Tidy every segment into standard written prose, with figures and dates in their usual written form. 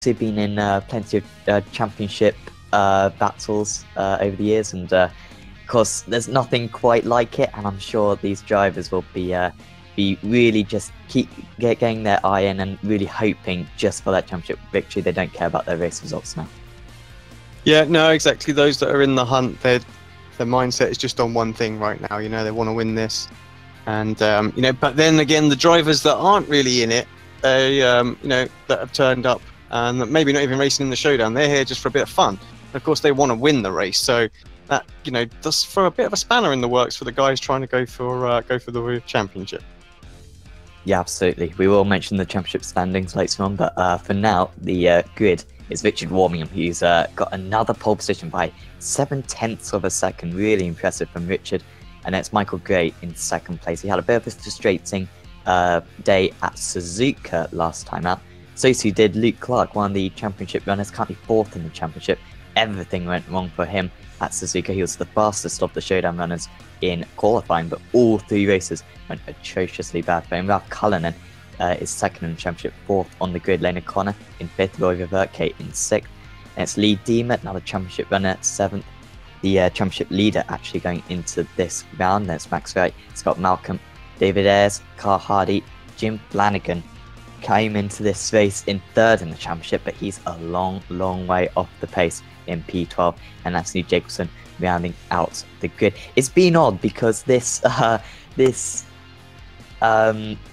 been in plenty of championship battles over the years, and of course, there's nothing quite like it. And I'm sure these drivers will be really just keep getting their eye in and really hoping just for that championship victory. They don't care about their race results now. Yeah, no, exactly. Those that are in the hunt, their mindset is just on one thing right now. You know, they want to win this, and you know. But then again, the drivers that aren't really in it, they you know, that have turned up and maybe not even racing in the showdown, they're here just for a bit of fun. Of course, they want to win the race, so that, you know, does throw a bit of a spanner in the works for the guys trying to go for the championship. Yeah, absolutely. We will mention the championship standings later on, but for now, the grid is Richard Warmingham, who's got another pole position by 0.7 of a second. Really impressive from Richard. And it's Michael Gray in second place. He had a bit of a frustrating day at Suzuka last time out. So too did Luke Clark, one of the championship runners, currently fourth in the championship. Everything went wrong for him at Suzuka. He was the fastest of the showdown runners in qualifying, but all three races went atrociously bad for him. Ralph Cullinan is second in the championship, fourth on the grid. Lena Connor in fifth, Roy Verke in sixth. And it's Lee Diemer, another championship runner, seventh. The championship leader actually going into this round. There's Max Wright, Scott Malcolm, David Ayres, Carl Hardy, Jim Flanagan came into this race in third in the championship, but he's a long way off the pace in P12. And Anthony Jacobson rounding out the grid. It's been odd because this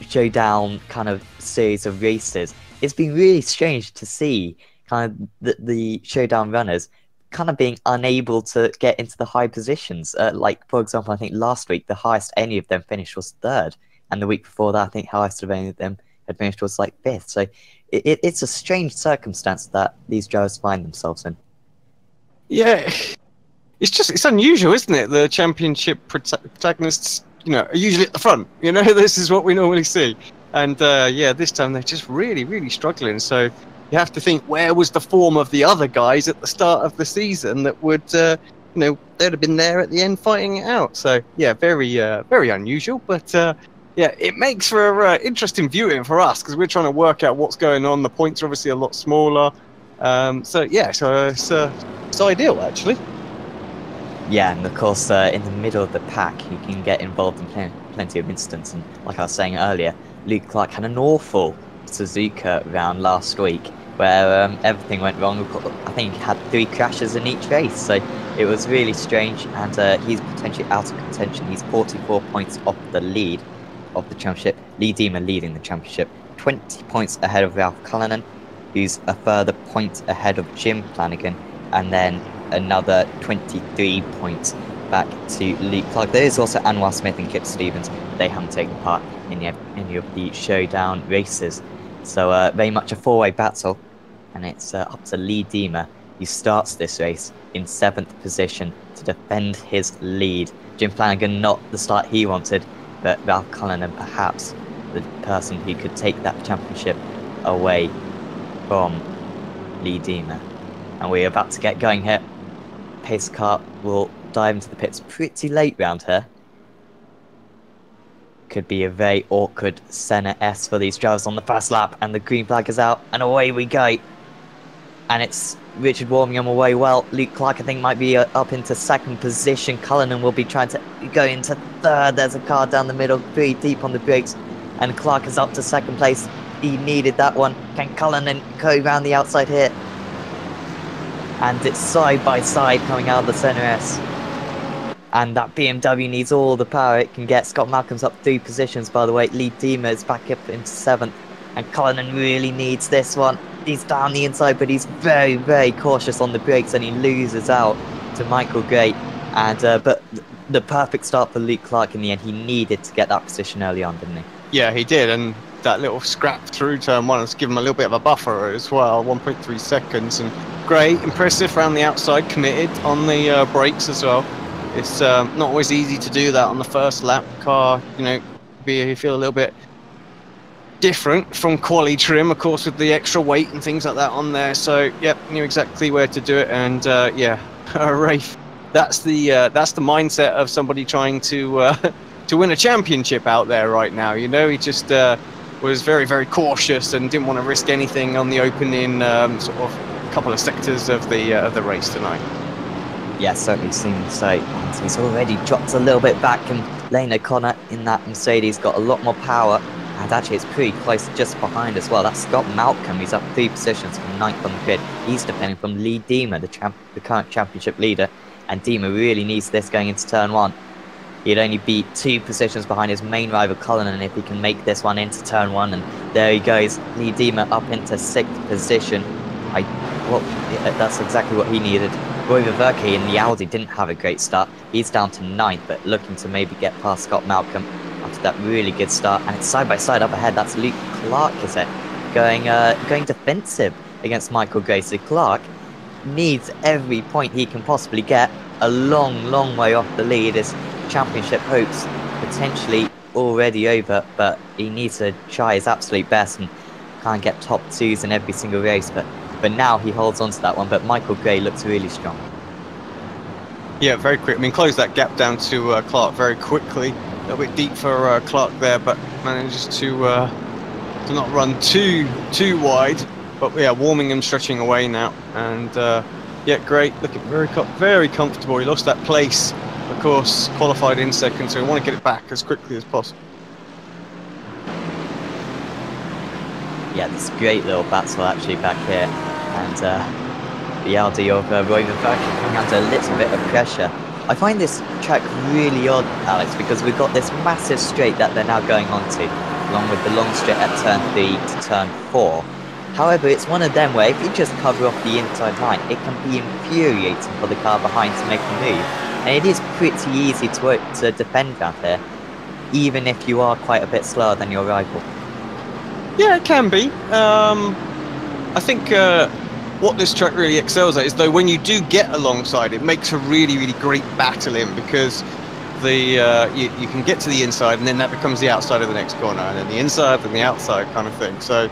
showdown kind of series of races, it's been really strange to see kind of the showdown runners kind of being unable to get into the high positions. Like, for example, I think last week the highest any of them finished was third, and the week before that I think highest of any of them had finished was like fifth. So it's a strange circumstance that these drivers find themselves in. Yeah, it's unusual, isn't it? The championship protagonists, you know, are usually at the front. You know, this is what we normally see, and yeah, this time they're just really struggling. So you have to think, where was the form of the other guys at the start of the season that would, you know, they'd have been there at the end fighting it out. So yeah, very unusual, but yeah, it makes for interesting viewing for us because we're trying to work out what's going on. The points are obviously a lot smaller, so yeah, so it's ideal actually. Yeah, and of course, in the middle of the pack, you can get involved in plenty of incidents. And like I was saying earlier, Luke Clark had an awful Suzuka round last week where everything went wrong. I think he had 3 crashes in each race, so it was really strange. And he's potentially out of contention. He's 44 points off the lead of the championship. Lee Diemer leading the championship, 20 points ahead of Ralph Cullinan, who's a further point ahead of Jim Flanagan, and then another 23 points back to Luke Clark. There is also Anwar Smith and Kip Stevens. They haven't taken part in any of the showdown races. So very much a four-way battle, and it's up to Lee Diemer, who starts this race in 7th position to defend his lead. Jim Flanagan not the start he wanted, but Ralph Cullinan perhaps the person who could take that championship away from Lee Diemer. And we're about to get going here. Pace car will dive into the pits pretty late round here. Could be a very awkward Senna S for these drivers on the first lap, and the green flag is out, and away we go. And it's Richard Warmingham away well. Luke Clark, I think, might be up into 2nd position. Cullinan will be trying to go into 3rd. There's a car down the middle, 3 deep on the brakes, and Clark is up to 2nd place. He needed that one. Can Cullinan go round the outside here? And it's side by side coming out of the Senna S. And that BMW needs all the power it can get. Scott Malcolm's up 3 positions, by the way. Lee Diemer is back up into 7th. And Cullinan really needs this one. He's down the inside, but he's very cautious on the brakes, and he loses out to Michael Gray. And but the perfect start for Luke Clark in the end. He needed to get that position early on, didn't he? Yeah, he did, and that little scrap through turn 1 has given him a little bit of a buffer as well, 1.3 seconds. And Gray, impressive around the outside, committed on the brakes as well. It's not always easy to do that on the first lap. Car, you know, you feel a little bit different from quali trim, of course, with the extra weight and things like that on there. So, yep, knew exactly where to do it. And yeah, Rafe, that's the mindset of somebody trying to win a championship out there right now. You know, he just was very, very cautious and didn't want to risk anything on the opening sort of couple of sectors of the race tonight. Yeah, certainly seems so. And he's already dropped a little bit back, and Lane O'Connor in that Mercedes got a lot more power. And actually, it's pretty close just behind as well. That's Scott Malcolm. He's up 3 positions from 9th on the grid. He's defending from Lee Deemer, the current championship leader. And Deemer really needs this going into turn 1. He'd only be 2 positions behind his main rival Cullinan if he can make this one into turn 1. And there he goes. Lee Deemer up into 6th position. That's exactly what he needed. Roy Verke in the Audi didn't have a great start. He's down to 9th, but looking to maybe get past Scott Malcolm after that really good start. And it's side by side up ahead. That's Luke Clark, is it? Going defensive against Michael Gray. So Clark needs every point he can possibly get. A long way off the lead. His championship hopes potentially already over, but he needs to try his absolute best and can't get top 2s in every single race. But now he holds on to that one. But Michael Gray looks really strong. Yeah, very quick. I mean, close that gap down to Clark very quickly. A little bit deep for Clark there, but manages to not run too wide. But yeah, warming and stretching away now, and yeah, great. Looking very comfortable. He lost that place, of course, qualified in second, so we want to get it back as quickly as possible. Yeah, this great little battle actually back here, and the Audi of Roy Verke coming under a little bit of pressure. I find this track really odd, Alex, because we've got this massive straight that they're now going onto, along with the long straight at turn 3 to turn 4. However, it's one of them where if you just cover off the inside line, it can be infuriating for the car behind to make a move. And it is pretty easy to defend out here, even if you are quite a bit slower than your rival. Yeah, it can be. I think what this track really excels at is, though, when you do get alongside, it makes a really great battle in, because you can get to the inside and then that becomes the outside of the next corner, and then the inside and the outside kind of thing. So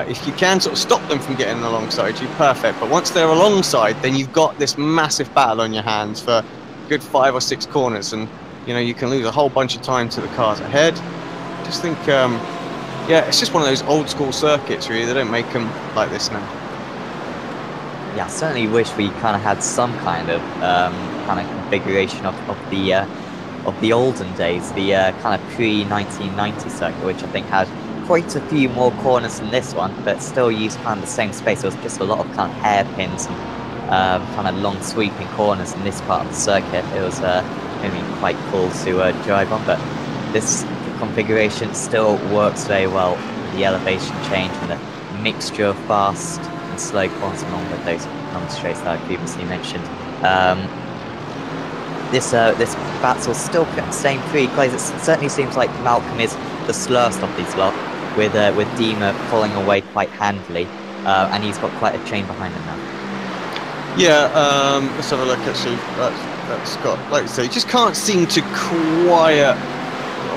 if you can sort of stop them from getting alongside you, perfect. But once they're alongside, then you've got this massive battle on your hands for a good 5 or 6 corners, and you know, you can lose a whole bunch of time to the cars ahead. I just think yeah, it's just one of those old school circuits, really. They don't make them like this now. Yeah, I certainly wish we kind of had some kind of configuration of the olden days, the kind of pre-1990 circuit, which I think had quite a few more corners than this one, but still used kind of the same space. There was just a lot of kind of hairpins and kind of long sweeping corners in this part of the circuit. It was quite cool to drive on, but this configuration still works very well. The elevation change and the mixture of fast and slow corners along with those long straights that I previously mentioned. This battle still staying pretty close. It certainly seems like Malcolm is the slowest of these lot, with Deemer pulling away quite handily, and he's got quite a chain behind him now. Yeah, let's have a look. Actually, that's Scott. Like you say, just can't seem to quite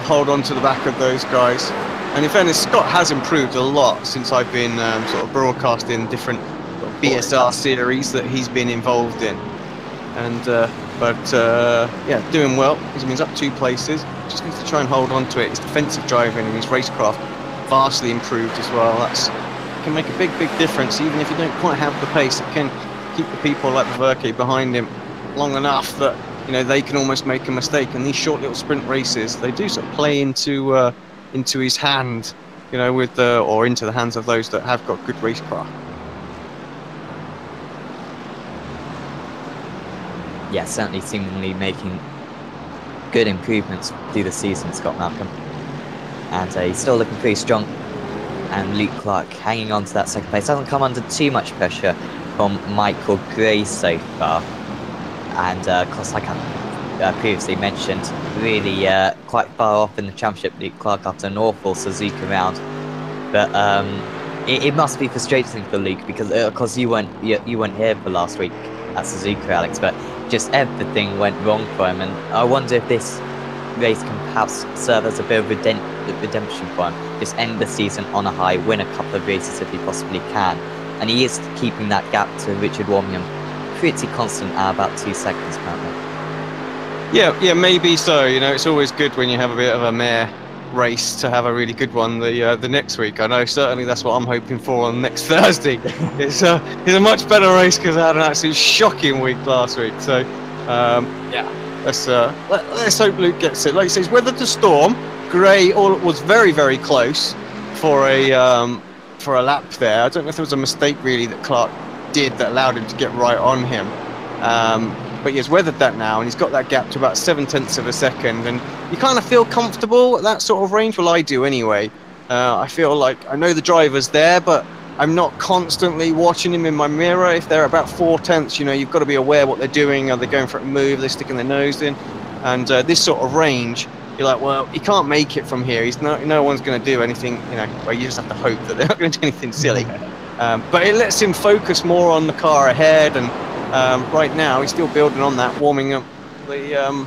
hold on to the back of those guys. And in fairness, Scott has improved a lot since I've been sort of broadcasting different BSR series that he's been involved in. And yeah, doing well. He's up 2 places. Just needs to try and hold on to it. His defensive driving and his racecraft vastly improved as well. That's can make a big difference. Even if you don't quite have the pace, it can keep the people like Verke behind him long enough that, you know, they can almost make a mistake. And these short little sprint races, they do sort of play into his hand, you know, or into the hands of those that have got good racecraft. Yeah, certainly seemingly making good improvements through the season, Scott Malcolm. And he's still looking pretty strong. And Luke Clark hanging on to that second place. Hasn't come under too much pressure from Michael Gray so far. And of course, like I previously mentioned, really quite far off in the championship, Luke Clark, after an awful Suzuka round. But it must be frustrating for Luke, because of course you weren't here for last week at Suzuka, Alex, but just everything went wrong for him. And I wonder if this race can perhaps serve as a bit of redemption for him. Just end the season on a high, win a couple of races if he possibly can. And he is keeping that gap to Richard Warmingham pretty constant at about 2 seconds apparently. Yeah, maybe so. You know, it's always good when you have a bit of a mare race to have a really good one the next week. I know certainly that's what I'm hoping for on next Thursday. It's a much better race because I had an absolute shocking week last week. So yeah, let's hope Luke gets it. Like you say, he's weathered the storm. Gray was very, very close for a lap there. I don't know if there was a mistake really that Clark did that allowed him to get right on him. But he's weathered that now, and he's got that gap to about 0.7 of a second, and you kind of feel comfortable at that sort of range. Well, I do anyway. I feel like I know the driver's there, but I'm not constantly watching him in my mirror. If they're about 0.4, you know, you've got to be aware what they're doing. Are they going for a move? Are they sticking their nose in? And this sort of range, you're like, well, he can't make it from here. No one's going to do anything, you know. Well, you just have to hope that they're not going to do anything silly. But it lets him focus more on the car ahead, and right now he's still building on that, warming up the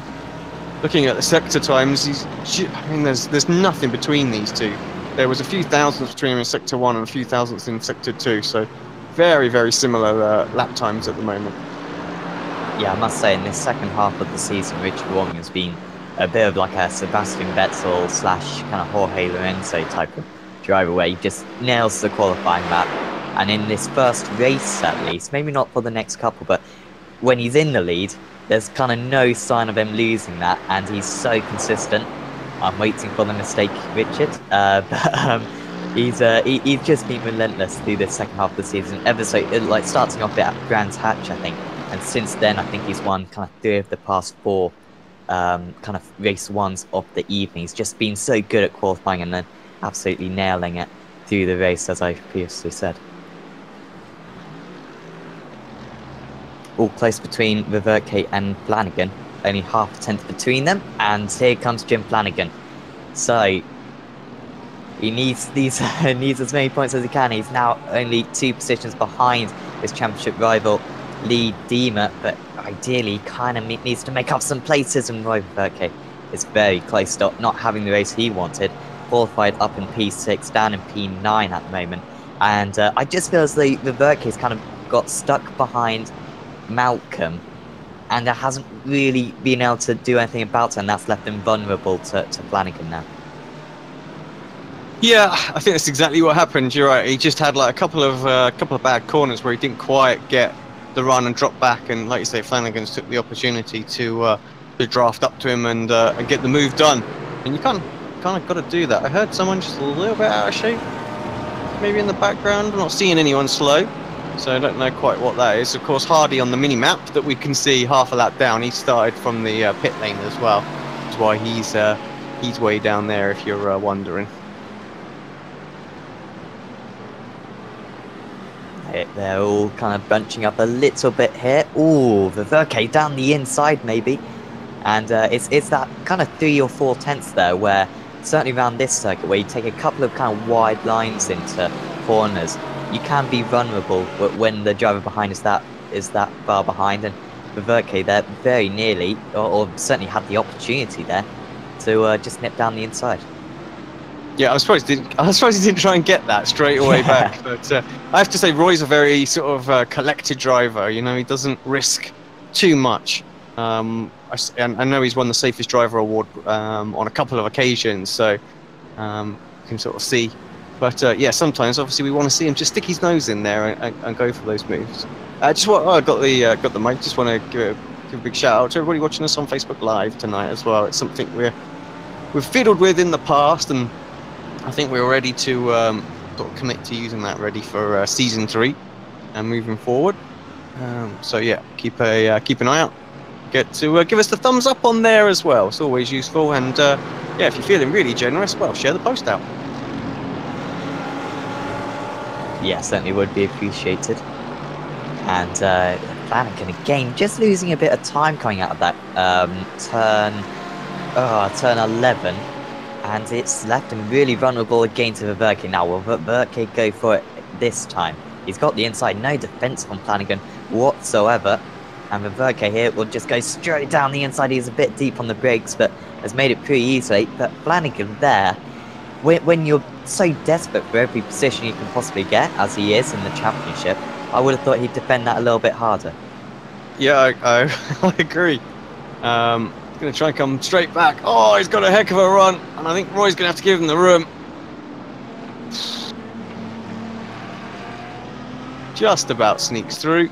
looking at the sector times. I mean, there's nothing between these two. There was a few thousandths between him in sector 1 and a few thousandths in sector 2, so very, very similar lap times at the moment. Yeah, I must say, in this second half of the season, Richard Wong has been a bit of like a Sebastian Vettel / kind of Jorge Lorenzo type of driver, where he just nails the qualifying lap. And in this first race, at least, maybe not for the next couple, but when he's in the lead, there's kind of no sign of him losing that, and he's so consistent. I'm waiting for the mistake, Richard. But he's just been relentless through the second half of the season, ever so, like starting off at Brands Hatch, I think. And since then, I think he's won kind of 3 of the past 4 kind of race ones of the evening. He's just been so good at qualifying and then absolutely nailing it through the race, as I previously said. All close between Verke and Flanagan, only 0.5 between them, and here comes Jim Flanagan. So he needs needs as many points as he can. He's now only 2 positions behind his championship rival Lee Diemer, but ideally he kind of needs to make up some places, and Roy Verke is very close to not having the race he wanted. Qualified up in P6, down in P9 at the moment, and I just feel as though Verke's kind of got stuck behind Malcolm, and hasn't really been able to do anything about it, and that's left him vulnerable to Flanagan now. Yeah, I think that's exactly what happened. You're right. He just had like a couple of bad corners where he didn't quite get the run and drop back, and like you say, Flanagan's took the opportunity to draft up to him and get the move done. And you kind of got to do that. I heard someone just a little bit out of shape, maybe in the background. I'm not seeing anyone slow, so I don't know quite what that is. Of course, Hardy on the mini map that we can see half a lap down, he started from the pit lane as well. That's why he's way down there, if you're wondering. They're all kind of bunching up a little bit here. Ooh, Verke down the inside maybe. And it's that kind of 3 or 4 tenths there, where certainly around this circuit, where you take a couple of kind of wide lines into corners, you can be vulnerable when the driver behind is that far behind. And Verke, they're very nearly, or certainly had the opportunity there to just nip down the inside. Yeah, I was surprised he didn't try and get that straight away back. But I have to say, Roy's a very sort of collected driver. You know, he doesn't risk too much. I know he's won the safest driver award on a couple of occasions, so you can sort of see. But yeah, sometimes obviously we want to see him just stick his nose in there and go for those moves. I got the mic. Just want to give a big shout out to everybody watching us on Facebook Live tonight as well. It's something we've fiddled with in the past, and I think we're ready to sort of commit to using that ready for season 3 and moving forward. So yeah, keep an eye out. Get to give us the thumbs up on there as well. It's always useful. And yeah, if you're feeling really generous, well, share the post out. Yeah, certainly would be appreciated. And Flanagan again, just losing a bit of time coming out of that turn 11. And it's left him really vulnerable again to Verke. Now, will Verke go for it this time? He's got the inside, no defence on Flanagan whatsoever. And Verke here will just go straight down the inside. He's a bit deep on the brakes, but has made it pretty easily. But Flanagan there, when you're so desperate for every position you can possibly get, as he is in the championship, I would have thought he'd defend that a little bit harder. Yeah, I agree. Going to try and come straight back. Oh, he's got a heck of a run, and I think Roy's going to have to give him the room. Just about sneaks through.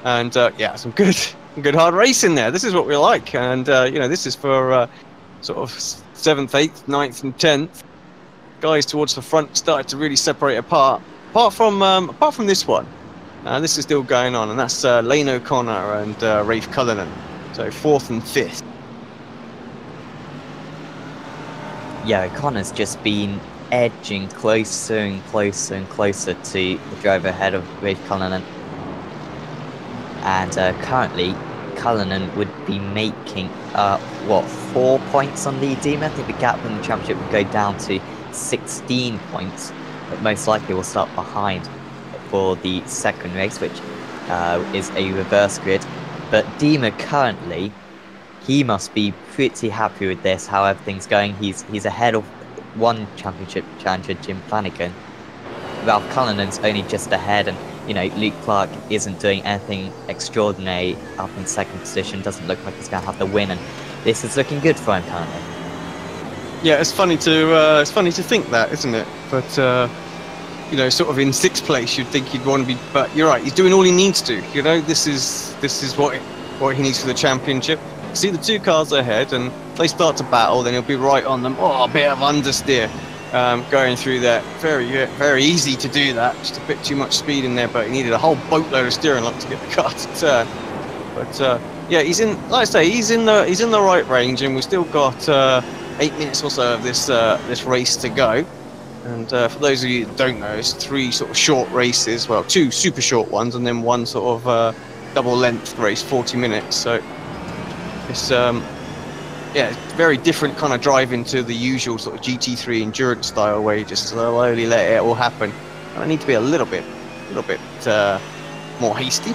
And yeah, some good hard racing there. This is what we like. And, you know, this is for sort of 7th, 8th, 9th and 10th. Guys towards the front started to really separate apart. Apart from this one. This is still going on, and that's Lane O'Connor and Rafe Cullinan. So 4th and 5th. Yeah, O'Connor's just been edging closer and closer and closer to the driver ahead of Rafe Cullinan. And currently, Cullinan would be making, 4 points on the Edema? I think the gap in the championship would go down to 16 points, but most likely will start behind for the second race, which is a reverse grid. But Dima currently, he must be pretty happy with this, how everything's going. He's ahead of one championship challenger, Jim Flanagan. Ralph Cullinan's only just ahead, and you know, Luke Clark isn't doing anything extraordinary up in second position. Doesn't look like he's going to have the win, and this is looking good for him currently. Yeah, it's funny to think that, isn't it? But you know, sort of in 6th place, you'd think he'd want to be. But you're right, he's doing all he needs to. You know, this is what he needs for the championship. See the 2 cars ahead, and if they start to battle, then he'll be right on them. Oh, a bit of understeer going through there. Very easy to do that. Just a bit too much speed in there, but he needed a whole boatload of steering luck to get the car to turn. But yeah, he's in. Like I say, he's in the right range, and we've still got 8 minutes or so of this race to go. And for those of you that don't know, it's 3 sort of short races. Well, 2 super short ones, and then 1 sort of double length race, 40 minutes. So it's yeah, it's very different kind of driving to the usual sort of GT3 endurance style, where you just slowly let it all happen. And I need to be a little bit more hasty.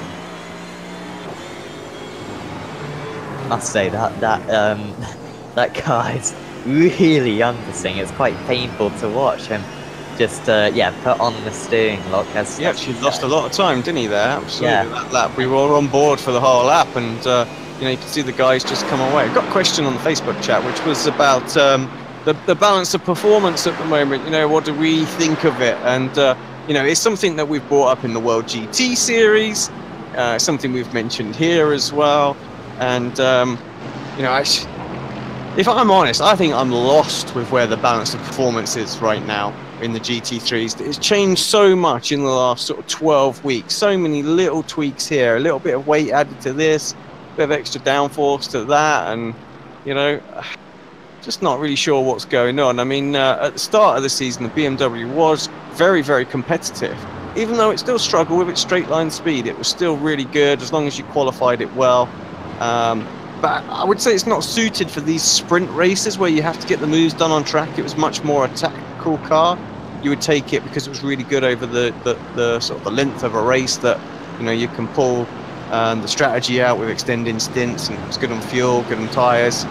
Must say that car is really undersing. It's quite painful to watch him just yeah, put on the steering lock. As he actually lost a lot of time, didn't he? There, absolutely. Yeah. That lap, we were all on board for the whole lap, and you know, you can see the guys just come away. I got a question on the Facebook chat, which was about the balance of performance at the moment. You know, what do we think of it? And you know, it's something that we've brought up in the World GT Series, something we've mentioned here as well. And you know, if I'm honest, I think I'm lost with where the balance of performance is right now in the GT3s. It's changed so much in the last sort of 12 weeks. So many little tweaks here, a little bit of weight added to this, a bit of extra downforce to that, and you know, just not really sure what's going on. I mean, at the start of the season, the BMW was very, very competitive. Even though it still struggled with its straight line speed, it was still really good as long as you qualified it well. But I would say it's not suited for these sprint races where you have to get the moves done on track. It was much more a tactical car. You would take it because it was really good over the sort of the length of a race, that you know, you can pull the strategy out with extending stints, and it's good on fuel, good on tyres.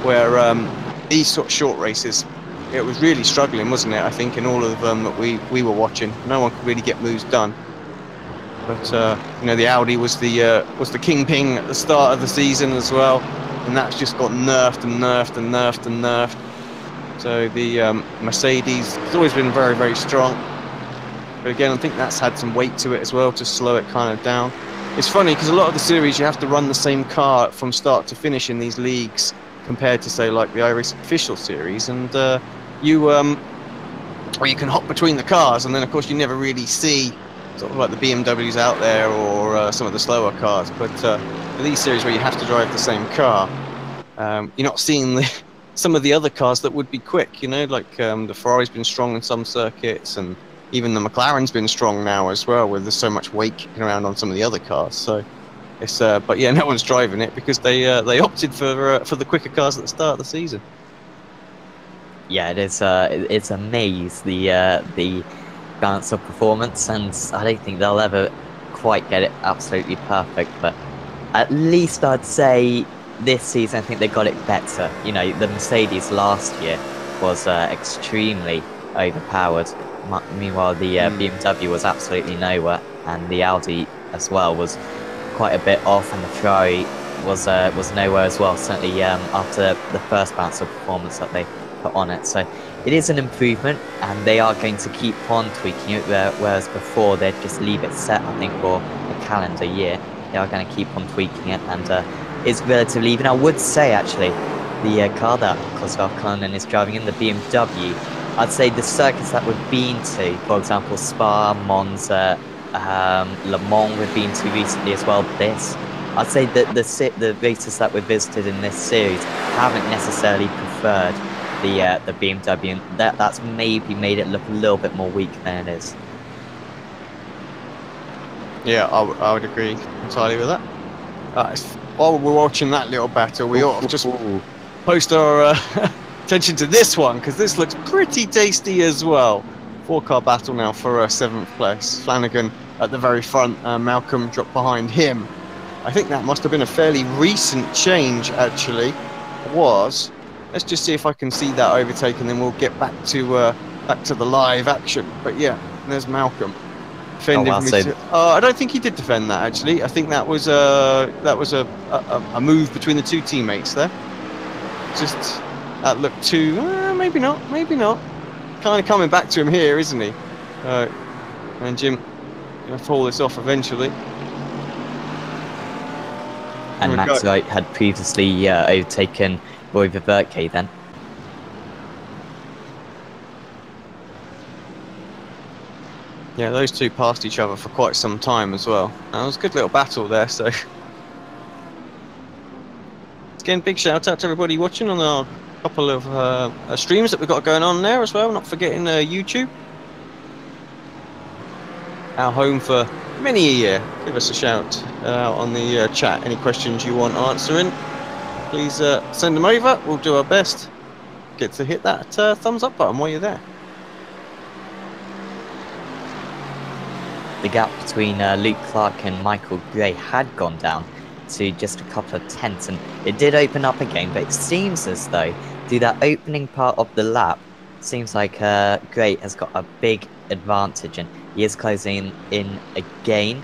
Where these sort of short races, it was really struggling, wasn't it? I think in all of them that we were watching, no one could really get moves done. But you know, the Audi was the kingpin at the start of the season as well, and that's just got nerfed and nerfed and nerfed and nerfed. So the Mercedes has always been very, very strong, but again, I think that's had some weight to it as well to slow it kind of down. It's funny because a lot of the series you have to run the same car from start to finish in these leagues, compared to say like the iRacing official series, and you can hop between the cars, and then of course you never really see sort of like the BMWs out there, or some of the slower cars. But for these series where you have to drive the same car, you're not seeing some of the other cars that would be quick. You know, like the Ferrari's been strong in some circuits, and even the McLaren's been strong now as well, where there's so much weight kicking around on some of the other cars. So it's but yeah, no one's driving it because they opted for the quicker cars at the start of the season. Yeah, it's a maze, the balance of performance, and I don't think they'll ever quite get it absolutely perfect, but at least I'd say this season I think they got it better. You know, the Mercedes last year was extremely overpowered. Meanwhile, the BMW was absolutely nowhere, and the Audi as well was quite a bit off, and the Ferrari was nowhere as well. Certainly after the first bounce of performance that they put on it. So it is an improvement, and they are going to keep on tweaking it. Whereas before they'd just leave it set, I think, for a calendar year. They are going to keep on tweaking it, and it's relatively even. I would say actually, the car that Coswell Cullinan is driving in, the BMW, I'd say the circuits that we've been to, for example, Spa, Monza, Le Mans we've been to recently as well. I'd say that the races that we've visited in this series haven't necessarily preferred the BMW, and that's maybe made it look a little bit more weak than it is. Yeah, I would agree entirely with that. While we're watching that little battle, we ought to just post our attention to this one, because this looks pretty tasty as well. 4-car battle now for 7th place. Flanagan at the very front, Malcolm dropped behind him. I think that must have been a fairly recent change, actually. Let's just see if I can see that overtake, and then we'll get back to the live action. But yeah, there's Malcolm. I don't think he did defend that, actually. I think that was a move between the two teammates there. Just that looked too maybe not. Kind of coming back to him here, isn't he? And Jim gonna pull this off eventually. And Max Wright had previously overtaken Roy Viverke then. Yeah, those two passed each other for quite some time as well. That was a good little battle there, so... Again, big shout out to everybody watching on our couple of streams that we've got going on there as well, not forgetting YouTube. Our home for many a year. Give us a shout on the chat. Any questions you want answering, please send them over. We'll do our best. Get to hit that thumbs up button while you're there. The gap between Luke Clark and Michael Gray had gone down to just a couple of tenths, and it did open up again, but it seems as though through that opening part of the lap, seems like Gray has got a big advantage, and he is closing in again.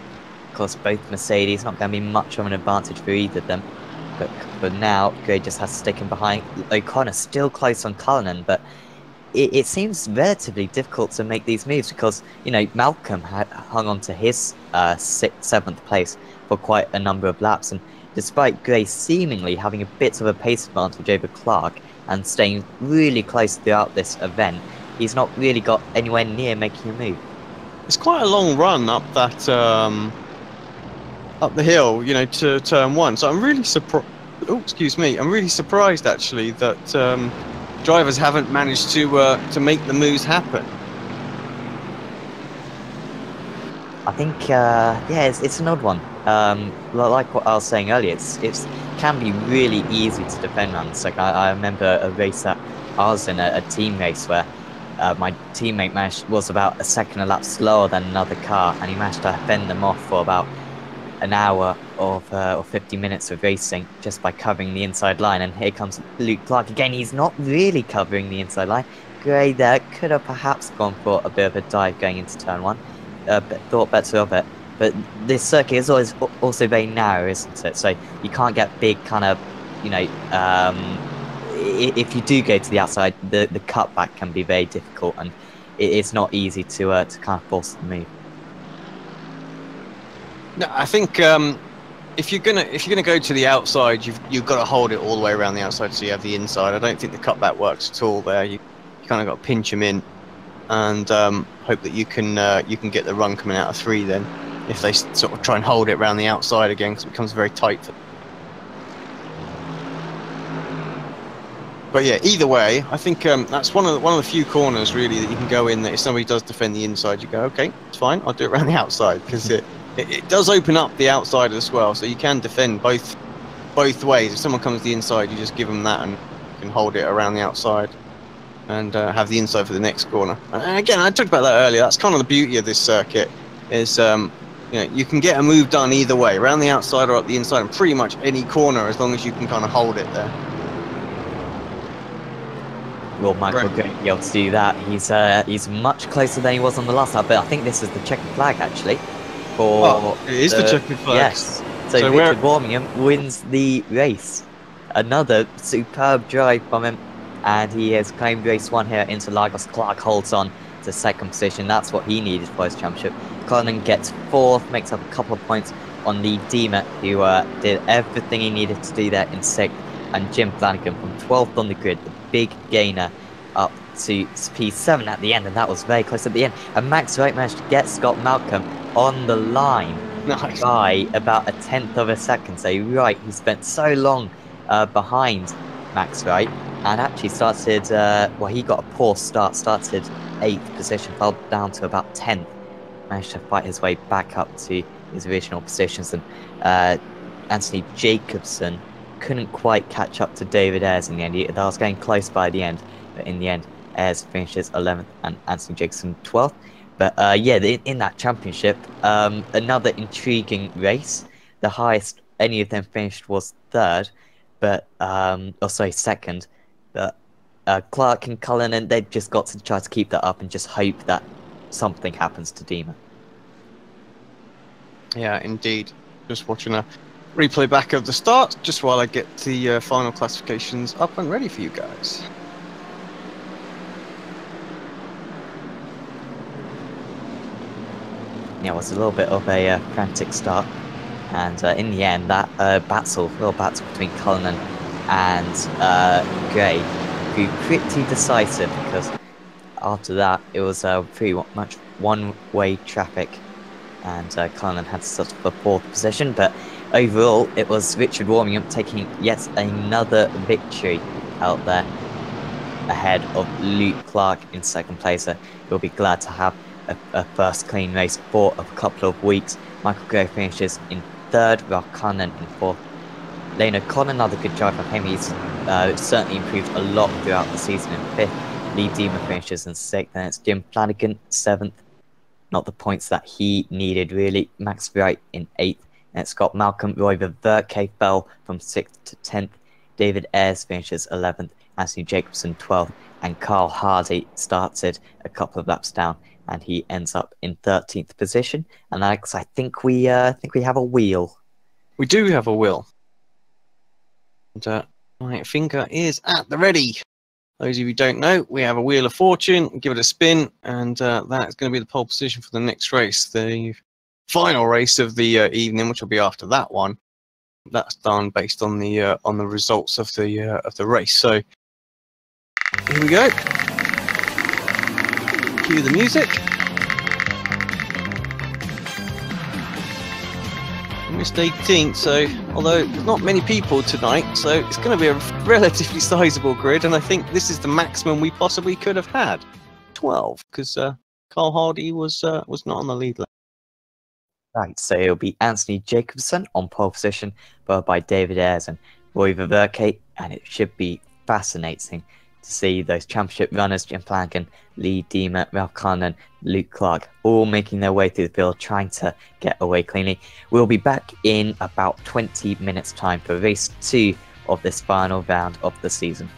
Of course, both Mercedes, not going to be much of an advantage for either of them, but for now, Gray just has to stick in behind. O'Connor still close on Cullinan, but it seems relatively difficult to make these moves because, you know, Malcolm had hung on to his 7th place for quite a number of laps, and despite Gray seemingly having a bit of a pace advantage over Clark and staying really close throughout this event, he's not really got anywhere near making a move. It's quite a long run up that up the hill, you know, to turn 1. So I'm really surprised. Oh, excuse me. I'm really surprised actually that drivers haven't managed to make the moves happen. I think, yeah, it's an odd one. Like what I was saying earlier, it can be really easy to defend runs. Like I remember a race that I was in, a team race where my teammate was about a second a lap slower than another car, and he managed to fend them off for about an hour or 50 minutes of racing just by covering the inside line. And here comes Luke Clark again. He's not really covering the inside line. Gray there could have perhaps gone for a bit of a dive going into turn 1. But thought better of it. But this circuit is always also very narrow, isn't it? So you can't get big kind of, you know, if you do go to the outside, the cutback can be very difficult, and it's not easy to kind of force the move. No, I think if you're gonna go to the outside, you've got to hold it all the way around the outside so you have the inside. I don't think the cutback works at all there. You kind of got to pinch them in and hope that you can get the run coming out of 3 then, if they sort of try and hold it around the outside again, because it becomes very tight. But yeah, either way, I think that's one of the few corners really that you can go in that if somebody does defend the inside, you go, okay, it's fine, I'll do it around the outside, because it does open up the outside as well, so you can defend both ways. If someone comes to the inside, you just give them that and you can hold it around the outside and have the inside for the next corner. And again, I talked about that earlier. That's kind of the beauty of this circuit is you know, you can get a move done either way, around the outside or up the inside, in pretty much any corner, as long as you can kind of hold it there. Will Michael going to be able to do that? He's much closer than he was on the last lap, but I think this is the checkered flag actually. It is the checkered flag. Yes, So Richard Warmingham wins the race. Another superb drive from him, and he has claimed race 1 here at Interlagos. Clark holds on to second position. That's what he needed for his championship. Cullinan gets 4th, makes up a couple of points on Lee Deemer, who did everything he needed to do there in 6th. And Jim Flanagan from 12th on the grid, the big gainer, up to P7 at the end, and that was very close at the end. And Max Wright managed to get Scott Malcolm on the line by about a 1/10 of a second. So Wright, who spent so long behind Max Wright, and actually started, well, he got a poor start, started 8th position, fell down to about 10th, managed to fight his way back up to his original positions. And Anthony Jacobson couldn't quite catch up to David Ayres in the end. That was getting close by the end, but in the end, Ayres finishes 11th and Anthony Jacobson 12th. But yeah, in that championship, another intriguing race. The highest any of them finished was 3rd, but second. But Clark and Cullinan, they've just got to try to keep that up and just hope that something happens to Deemer. Yeah, indeed. Just watching a replay back of the start, just while I get the final classifications up and ready for you guys. Yeah, it was a little bit of a frantic start, and in the end, that real battle between Cullinan and Gray grew pretty decisive, because after that, it was pretty much one-way traffic, and Cullinan had to settle for 4th position. But overall, it was Richard Warmingham taking yet another victory out there, ahead of Luke Clark in 2nd place. He'll be glad to have a first clean race for a couple of weeks. Michael Gray finishes in 3rd, Ralph Cullinan in 4th. Lane O'Connor, another good drive from him. He's certainly improved a lot throughout the season in 5th. Lee Deemer finishes in 6th, and it's Jim Flanagan 7th. Not the points that he needed, really. Max Wright in 8th, and it's Scott Malcolm. Roy Verke fell from 6th to 10th. David Ayres finishes 11th. Anthony Jacobson 12th, and Carl Hardy started a couple of laps down, and he ends up in 13th position. And Alex, I think we have a wheel. We do have a wheel. And my finger is at the ready. Those of you who don't know, we have a Wheel of Fortune. Give it a spin, and that's going to be the pole position for the next race, the final race of the evening, which will be after that one. That's done based on the results of the race. So here we go. Cue the music. Missed 18th, so although not many people tonight, so it's going to be a relatively sizable grid, and I think this is the maximum we possibly could have had. 12, because Carl Hardy was not on the lead lap. Right, so it'll be Anthony Jacobson on pole position, followed by David Ayres and Roy Verke, and it should be fascinating to see those championship runners, Jim Flanagan, Lee Deemer, Ralph Cullinan, Luke Clark, all making their way through the field, trying to get away cleanly. We'll be back in about 20 minutes' time for race 2 of this final round of the season.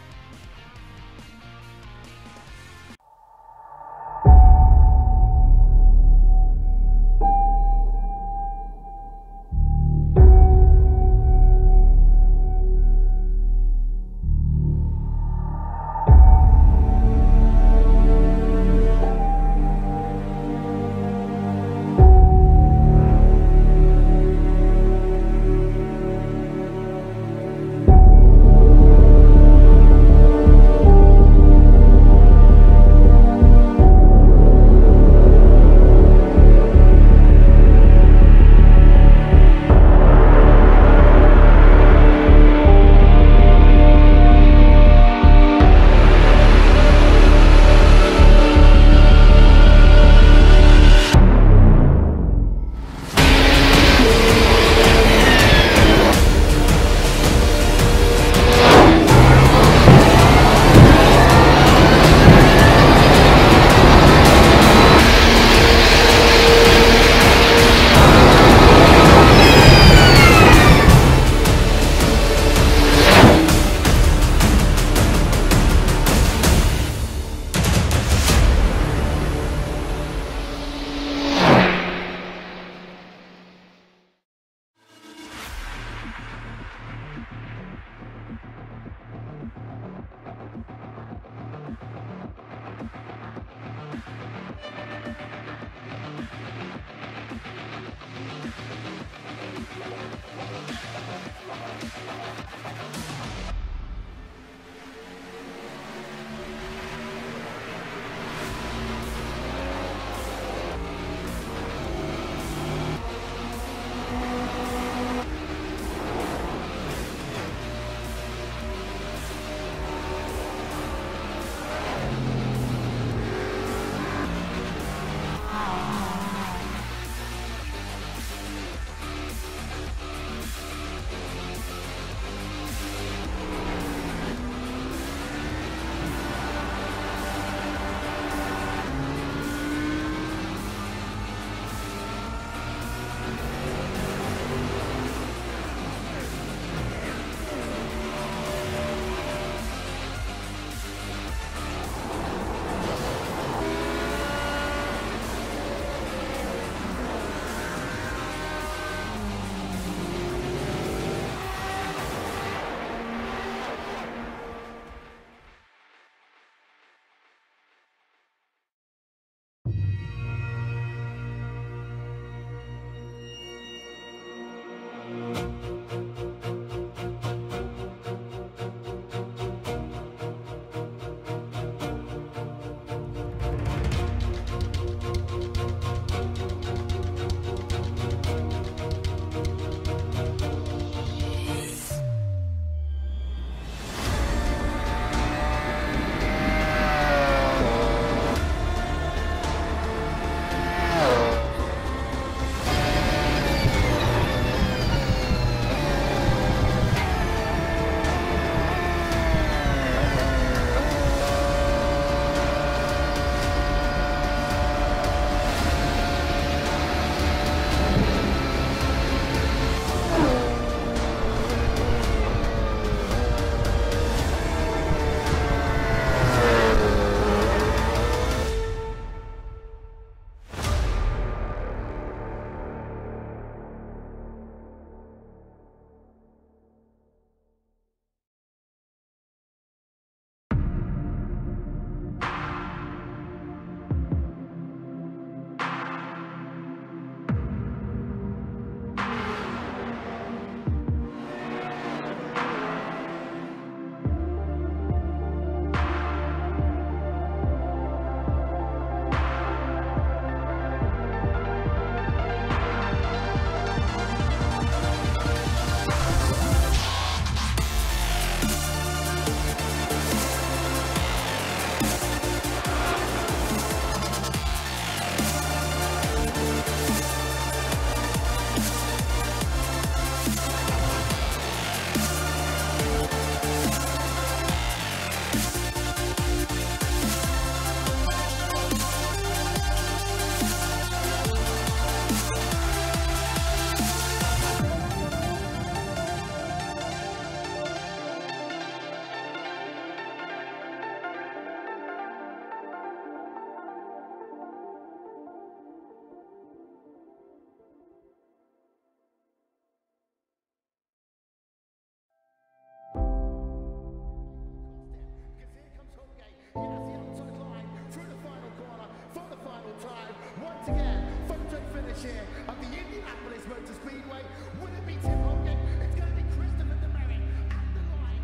chair of the Indianapolis Motor Speedway. Will it be Tim Hogan? It's going to be Christopher DeMerrick at the line.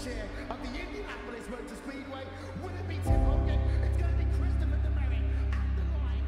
chair of the Indianapolis Motor Speedway. Will it be Tim Hogan? It's going to be Christopher DeMerrick at the line.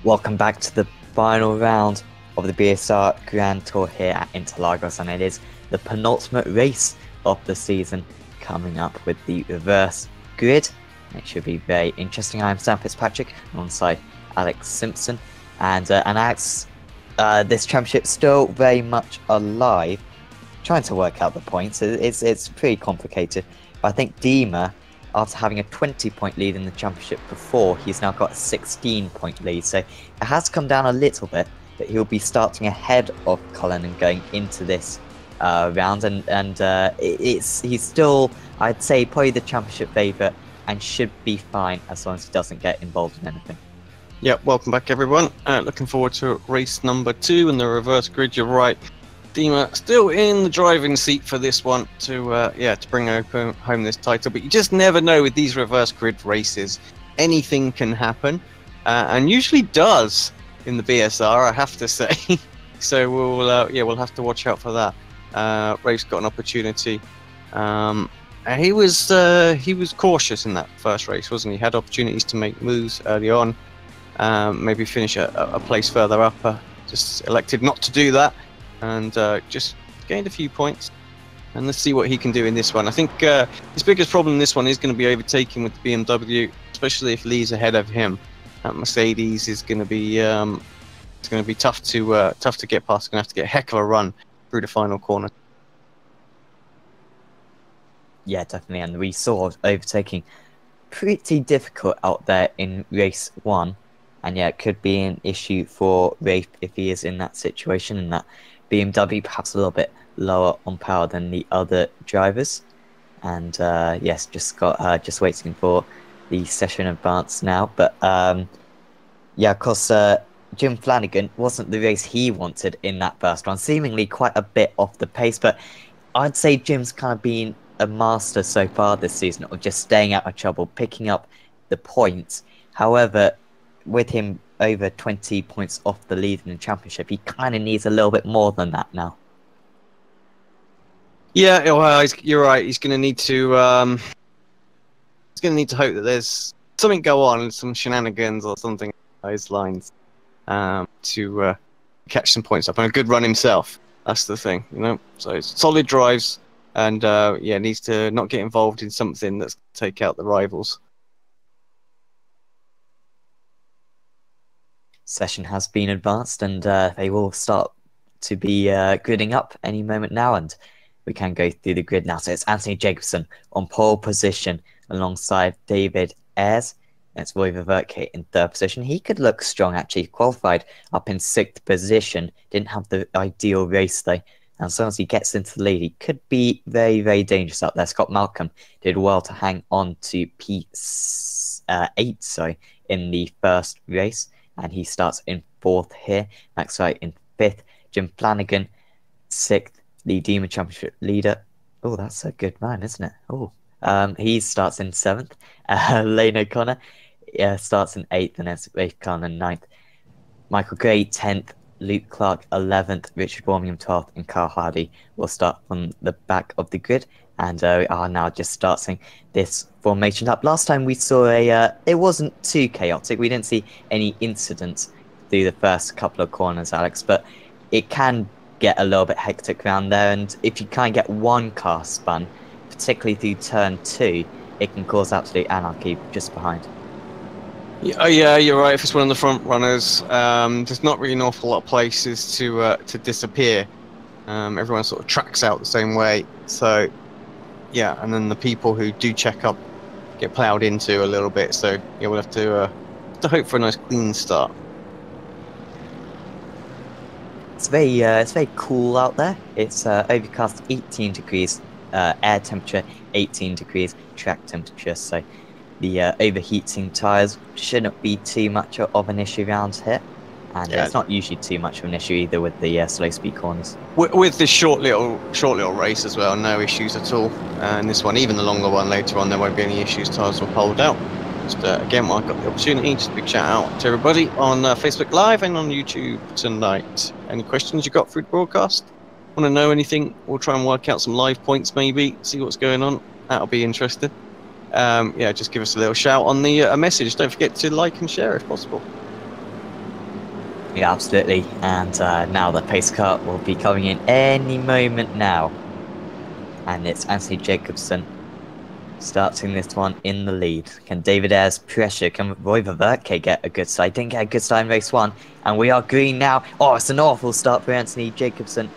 Welcome back to the final round of the BSR Grand Tour here at Interlagos, and it is the penultimate race of the season coming up with the reverse grid. It should be very interesting. I'm Sam Fitzpatrick alongside Alex Simpson, and Alex, this championship still very much alive. Trying to work out the points, it's pretty complicated. But I think Dima, after having a 20-point lead in the championship before, he's now got a 16-point lead. So it has come down a little bit, but he'll be starting ahead of Cullen and going into this round. And he's still, I'd say, probably the championship favourite and should be fine as long as he doesn't get involved in anything. Yeah, welcome back everyone. Looking forward to race number 2 in the reverse grid. You're right, Dima still in the driving seat for this one to bring home this title. But you just never know with these reverse grid races. Anything can happen, and usually does in the BSR, I have to say. So we'll have to watch out for that. Rafe's got an opportunity. He was cautious in that first race, wasn't he? Had opportunities to make moves early on, maybe finish a place further up. Just elected not to do that, and just gained a few points. And let's see what he can do in this one. I think his biggest problem in this one is going to be overtaking with the BMW, especially if Lee's ahead of him. That Mercedes is going to be it's going to be tough to get past. Going to have to get a heck of a run through the final corner. Yeah, definitely. And we saw overtaking pretty difficult out there in race 1. And yeah, it could be an issue for Rafe if he is in that situation, and that BMW perhaps a little bit lower on power than the other drivers. And yes, just waiting for the session advance now. But yeah, of course, Jim Flanagan wasn't the race he wanted in that first one, seemingly quite a bit off the pace. But I'd say Jim's kind of been a master so far this season of just staying out of trouble, picking up the points. However, with him over 20 points off the lead in the championship, he kind of needs a little bit more than that now. Yeah, well, you're right. He's going to need to hope that there's something go on, some shenanigans or something along those lines, to catch some points up and a good run himself. That's the thing, you know. So it's solid drives, and yeah, needs to not get involved in something that's take out the rivals. Session has been advanced, and they will start to be gridding up any moment now, and we can go through the grid now. So it's Anthony Jacobson on pole position alongside David Ayres. It's Roy Verke in 3rd position. He could look strong, actually. Qualified up in 6th position. Didn't have the ideal race, though. And as long as he gets into the lead, he could be very, very dangerous out there. Scott Malcolm did well to hang on to P8 in the first race. And he starts in 4th here. Max Wright in 5th. Jim Flanagan, 6th. The Demon Championship leader. Oh, that's a good man, isn't it? Oh, he starts in 7th. Lane O'Connor starts in 8th, and then Rafe Khan in 9th. Michael Gray 10th. Luke Clark 11th. Richard Birmingham 12th, and Carl Hardy will start on the back of the grid. And we are now just starting this formation up. Last time we saw it wasn't too chaotic. We didn't see any incidents through the first couple of corners, Alex, but it can get a little bit hectic around there, and if you can't get one car spun, particularly through turn 2, it can cause absolute anarchy just behind. Yeah, you're right. If it's one of the front runners, there's not really an awful lot of places to disappear. Everyone sort of tracks out the same way, so yeah, and then the people who do check up get ploughed into a little bit, so yeah, we'll have to hope for a nice clean start. It's very cool out there. It's overcast 18 degrees, air temperature 18 degrees, track temperature. So the overheating tyres shouldn't be too much of an issue around here. And it's not usually too much of an issue either with the slow speed corners. With this short little race as well, no issues at all. And this one, even the longer one later on, there won't be any issues. Tyres will hold out. Just again, while I've got the opportunity, just a big shout out to everybody on Facebook Live and on YouTube tonight. Any questions you got through the broadcast? Want to know anything? We'll try and work out some live points, maybe see what's going on. That'll be interesting. Yeah, just give us a little shout on the a message. Don't forget to like and share if possible. Yeah, absolutely. And now the pace car will be coming in any moment now. And it's Anthony Jacobson starting this one in the lead. Can David Ayres pressure? Can Roy Verke get a good start? Didn't get a good start in race 1. And we are green now. Oh, it's an awful start for Anthony Jacobson.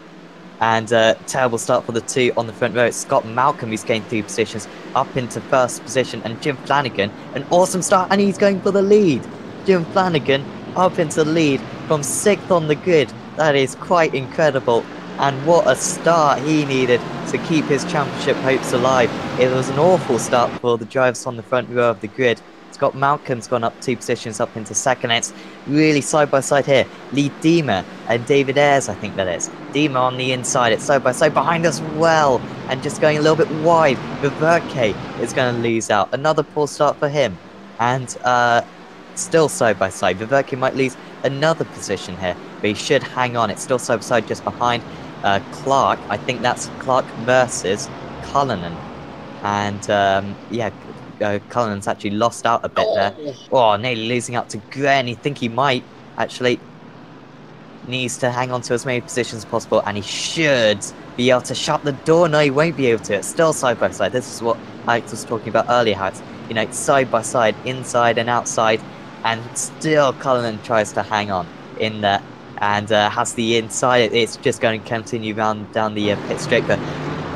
And terrible start for the 2 on the front row. It's Scott Malcolm who's gained 3 positions up into 1st position. And Jim Flanagan, an awesome start. And he's going for the lead. Jim Flanagan up into the lead from 6th on the grid. That is quite incredible. And what a start he needed to keep his championship hopes alive. It was an awful start for the drivers on the front row of the grid. Scott Malcolm's gone up 2 positions up into 2nd. It's really side by side here. Lee Diemer and David Ayres, I think that is. Diemer on the inside. It's side by side behind us well. And just going a little bit wide. Verke is going to lose out. Another poor start for him. And still side by side. Verke might lose another position here. But he should hang on. It's still side by side just behind Clark. I think that's Clark versus Cullinan. And yeah, Cullinan's actually lost out a bit there. Oh, nearly losing out to Gray, and you think he might actually needs to hang on to as many positions as possible, and he should be able to shut the door. No, he won't be able to. It's still side by side. This is what Alex was talking about earlier, how it's, you know, side by side, inside and outside, and still Cullinan tries to hang on in there and has the inside. It's just going to continue down the pit straight, but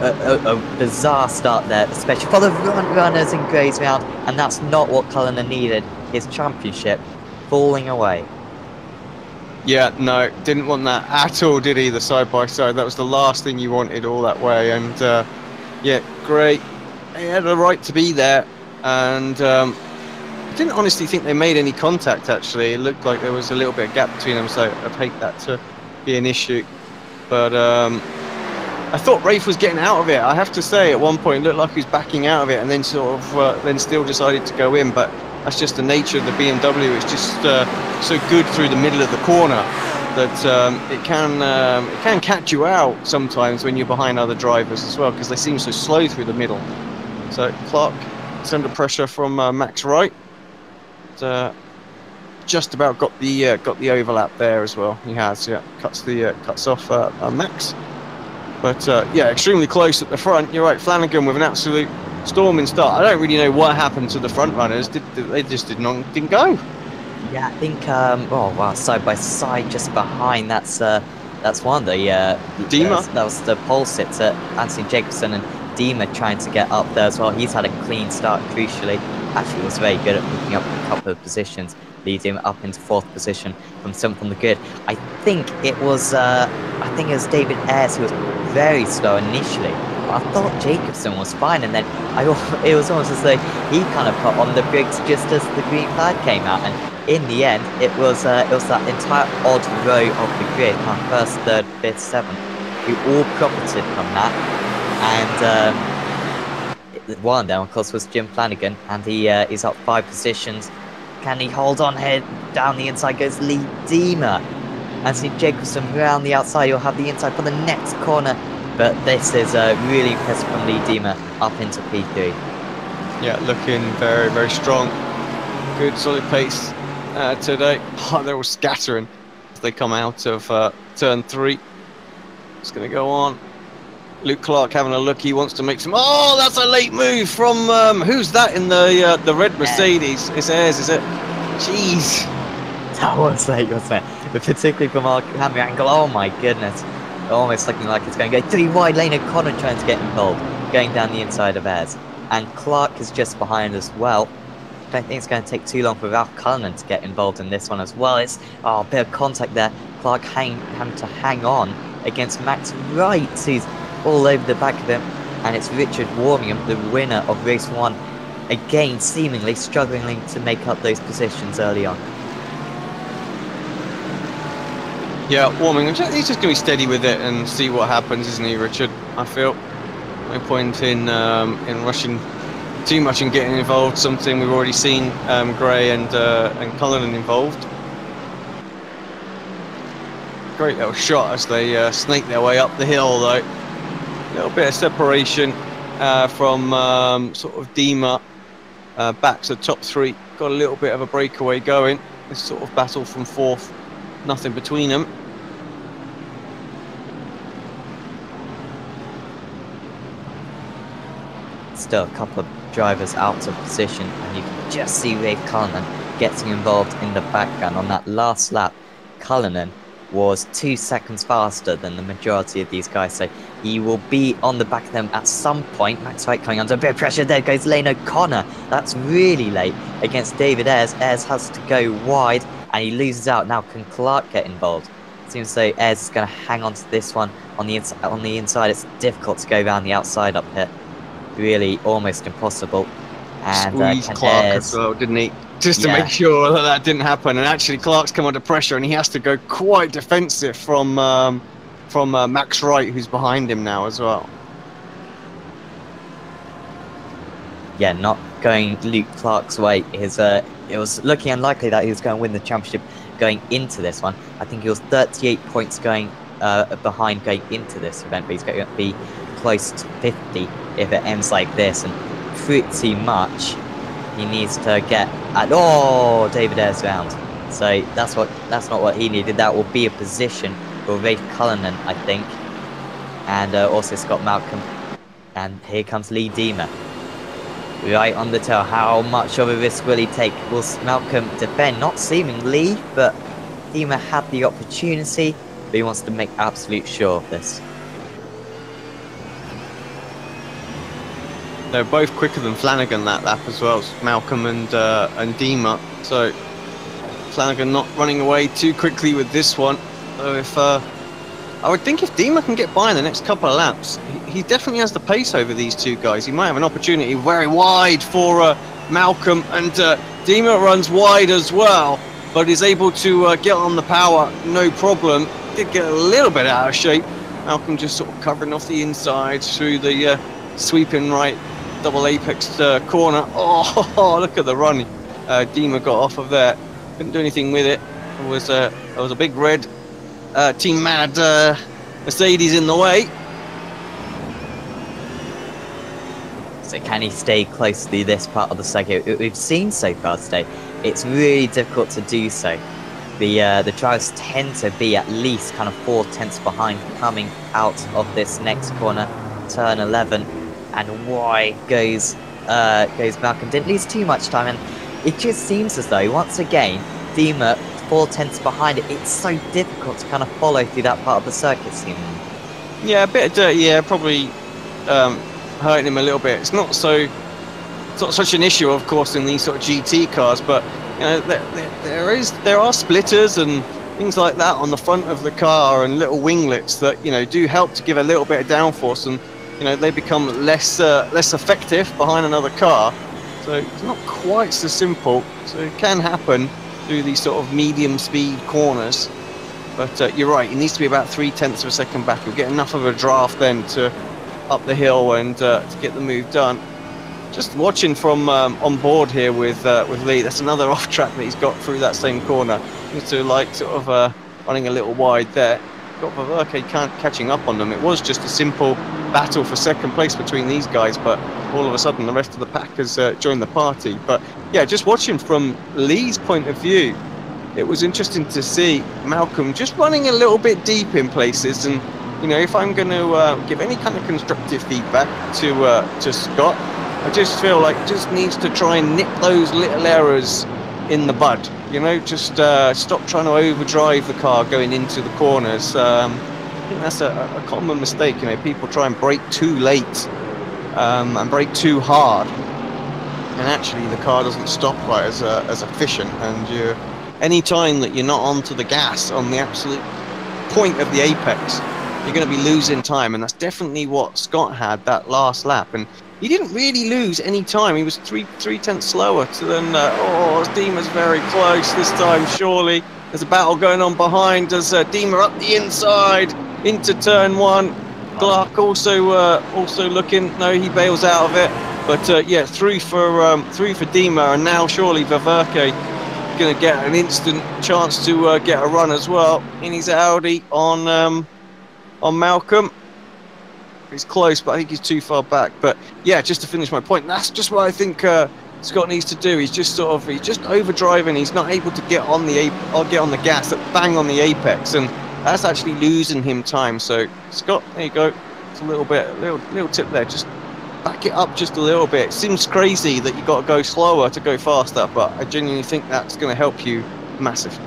a bizarre start there, especially for the runners in Gray's round, and that's not what Cullinan needed. His championship falling away. Yeah, no, didn't want that at all, did he? The side by side, that was the last thing you wanted all that way. And yeah, great. He had a right to be there, and I didn't honestly think they made any contact. Actually, it looked like there was a little bit of gap between them, so I'd hate that to be an issue. But I thought Rafe was getting out of it. I have to say, at one point, it looked like he was backing out of it, and then sort of then still decided to go in. But that's just the nature of the BMW. It's just so good through the middle of the corner that it can catch you out sometimes when you're behind other drivers as well, because they seem so slow through the middle. So Clark is under pressure from Max Wright. Just about got the overlap there as well. He has, yeah, cuts off Max. But yeah, extremely close at the front. You're right, Flanagan with an absolute storming start. I don't really know what happened to the front runners. They just didn't go. Yeah, I think oh wow, side by side just behind. That's one of the Dima. That was the pole sitter, Anthony Jacobson, and Dima trying to get up there as well. He's had a clean start, crucially. Actually was very good at picking up a couple of positions, leading him up into 4th position from 7th on the grid. I think it was David Ayres who was very slow initially. I thought Jacobson was fine, and then it was almost as though he kind of put on the brakes just as the green flag came out. And in the end, it was that entire odd row of the grid, 1st, 3rd, 5th, 7th, who all profited from that. And one of them, of course, was Jim Flanagan, and he's up 5 positions. Can he hold on here? Down the inside goes Lee Dima. Anthony Jacobson round the outside. He'll have the inside for the next corner. But this is really impressive from Lee Dima up into P3. Yeah, looking very, very strong. Good solid pace today. Oh, they're all scattering as they come out of turn 3. It's going to go on. Luke Clark having a look. He wants to make some. Oh, that's a late move from who's that in the red Mercedes? It's Ayres, is it? Jeez. That was late, wasn't it? But particularly from our camera angle. Oh my goodness. Almost looking like it's going to go 3 wide. Lane O'Connor trying to get involved, going down the inside of Ayres. And Clark is just behind as well. I don't think it's going to take too long for Ralph Cullinan to get involved in this one as well. It's a bit of contact there. Clark having to hang on against Max Wright, who's all over the back of him. And it's Richard Warmingham, the winner of race 1, again seemingly struggling to make up those positions early on. Yeah, Warmingham, he's just going to be steady with it and see what happens, isn't he, Richard? I feel no point in rushing too much and getting involved. Something we've already seen Gray and Cullinan involved. Great little shot as they snake their way up the hill, though. A little bit of separation from sort of Dima back to the top 3. Got a little bit of a breakaway going. This sort of battle from 4th. Nothing between them. Still a couple of drivers out of position, and you can just see Rafe Cullinan getting involved in the background. On that last lap, Cullinan was 2 seconds faster than the majority of these guys, so he will be on the back of them at some point. Max Wright coming under a bit of pressure. There goes Lane O'Connor. That's really late against David Ayres. Ayres has to go wide, and he loses out. Now can Clark get involved? Seems as though Ayres is going to hang on to this one on the inside. It's difficult to go around the outside up here. Really almost impossible. And squeezed Clark as well, didn't he? Just to make sure that didn't happen. And actually Clark's come under pressure, and he has to go quite defensive from Max Wright, who's behind him now as well. Yeah, not going Luke Clark's way. It was looking unlikely that he was going to win the championship going into this one. I think he was 38 points going behind going into this event, but he's going to be close to 50 if it ends like this, and pretty much he needs to get at. Oh, David Ayres round. So that's not what he needed. That will be a position for Rafe Cullinan, I think, and also Scott Malcolm. And here comes Lee Deemer, right on the tail. How much of a risk will he take? Will Malcolm defend? Not seemingly, but Deemer had the opportunity, but he wants to make absolute sure of this. They're both quicker than Flanagan that lap as well, Malcolm and Deemer. So Flanagan not running away too quickly with this one. So if I would think if Deemer can get by in the next couple of laps, he definitely has the pace over these two guys. He might have an opportunity very wide for Malcolm, and Deemer runs wide as well, but is able to get on the power, no problem. Did get a little bit out of shape. Malcolm just sort of covering off the inside through the sweeping right double apex corner. Oh, look at the run. Deemer got off of there. Couldn't do anything with it. There was a big red Team Mad Mercedes in the way. So can he stay close to this part of the circuit? We've seen so far today, it's really difficult to do so. The drivers tend to be at least kind of 4 tenths behind coming out of this next corner, turn 11, and wide goes Malcolm. Didn't lose too much time, and it just seems as though once again Deemer 4 tenths behind it. It's so difficult to kind of follow through that part of the circuit seemingly. Yeah, a bit of dirt, yeah, probably hurting him a little bit. It's not such an issue, of course, in these sort of GT cars, but you know, there are splitters and things like that on the front of the car and little winglets that, you know, do help to give a little bit of downforce, and you know, they become less effective behind another car. So it's not quite so simple. So it can happen through these sort of medium speed corners. But you're right, it needs to be about 3 tenths of a second back. You'll get enough of a draft then to up the hill and to get the move done. Just watching from on board here with Lee, that's another off track that he's got through that same corner. Seems to like sort of running a little wide there. Got Verke catching up on them. It was just a simple battle for second place between these guys, but all of a sudden the rest of the pack has joined the party. But yeah, just watching from Lee's point of view, it was interesting to see Malcolm just running a little bit deep in places. And you know, if I'm going to give any kind of constructive feedback to Scott, I just feel like just needs to try and nip those little errors in the bud. You know, just stop trying to overdrive the car going into the corners. I think that's a common mistake. You know, people try and brake too late and brake too hard, and actually the car doesn't stop quite as efficient. And any time that you're not onto the gas on the absolute point of the apex, you're going to be losing time, and that's definitely what Scott had that last lap. And he didn't really lose any time. He was three tenths slower than Deemer's very close this time, surely. There's a battle going on behind as Deemer up the inside into turn 1. Clark also looking. No, he bails out of it. But yeah, through for Deemer, and now surely Verke going to get an instant chance to get a run as well in his Audi on Malcolm. He's close, but I think he's too far back. But yeah, just to finish my point, that's just what I think Scott needs to do. He's just overdriving. He's not able to get on the gas, bang on the apex, and that's actually losing him time. So Scott, there you go. It's a little tip there. Just back it up just a little bit. It seems crazy that you got to go slower to go faster, but I genuinely think that's going to help you massively.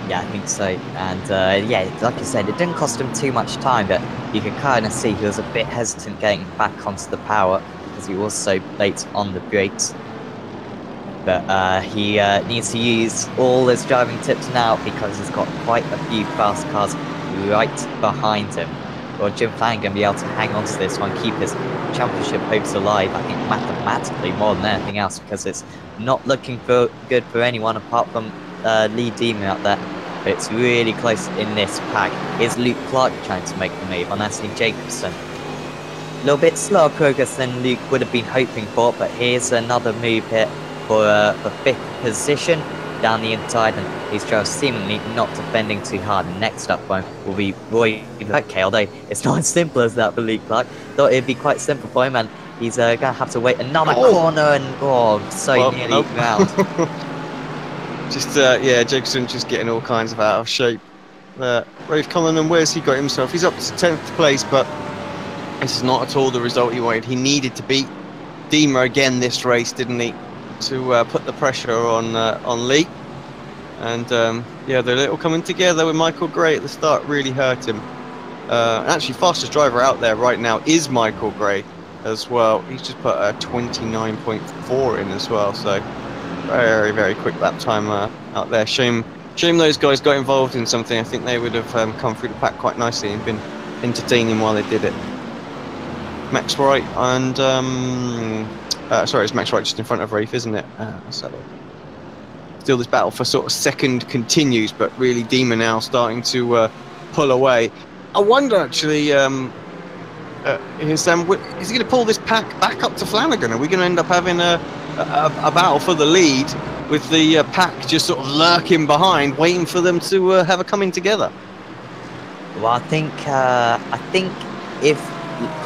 Yeah, I think so. And yeah, like I said, it didn't cost him too much time, but you could kind of see he was a bit hesitant getting back onto the power because he was so late on the brakes. But he needs to use all his driving tips now because he's got quite a few fast cars right behind him. Will Jim Flanagan be able to hang on to this one, keep his championship hopes alive? I think mathematically more than anything else, because it's not looking good for anyone apart from Lee Deemer out there. But it's really close in this pack. Here's Luke Clark trying to make the move on Anthony Jacobson. A little bit slower progress than Luke would have been hoping for, but here's another move here for 5th position. down the inside, and these drivers seemingly not defending too hard. And next up will be Roy Verke, although it's not as simple as that for Luke Clark. Thought it'd be quite simple for him, and he's going to have to wait another corner, and so nearly round. Just, yeah, Jacobson just getting all kinds of out of shape. Rafe Cullinan, where's he got himself? He's up to 10th place, but this is not at all the result he wanted. He needed to beat Dima again this race, didn't he? To put the pressure on Lee. And yeah, they're little coming together with Michael Gray at the start really hurt him. Actually, fastest driver out there right now is Michael Gray as well. He's just put a 29.4 in as well, so very, very quick lap time out there. Shame those guys got involved in something. I think they would have come through the pack quite nicely and been entertaining while they did it. Max Wright and sorry, it's Max Wright just in front of Rafe, isn't it? Still, this battle for sort of second continues, but really Dima now starting to pull away. I wonder actually, is he going to pull this pack back up to Flanagan? Are we going to end up having a battle for the lead with the pack just sort of lurking behind, waiting for them to have a coming together? Well, I think if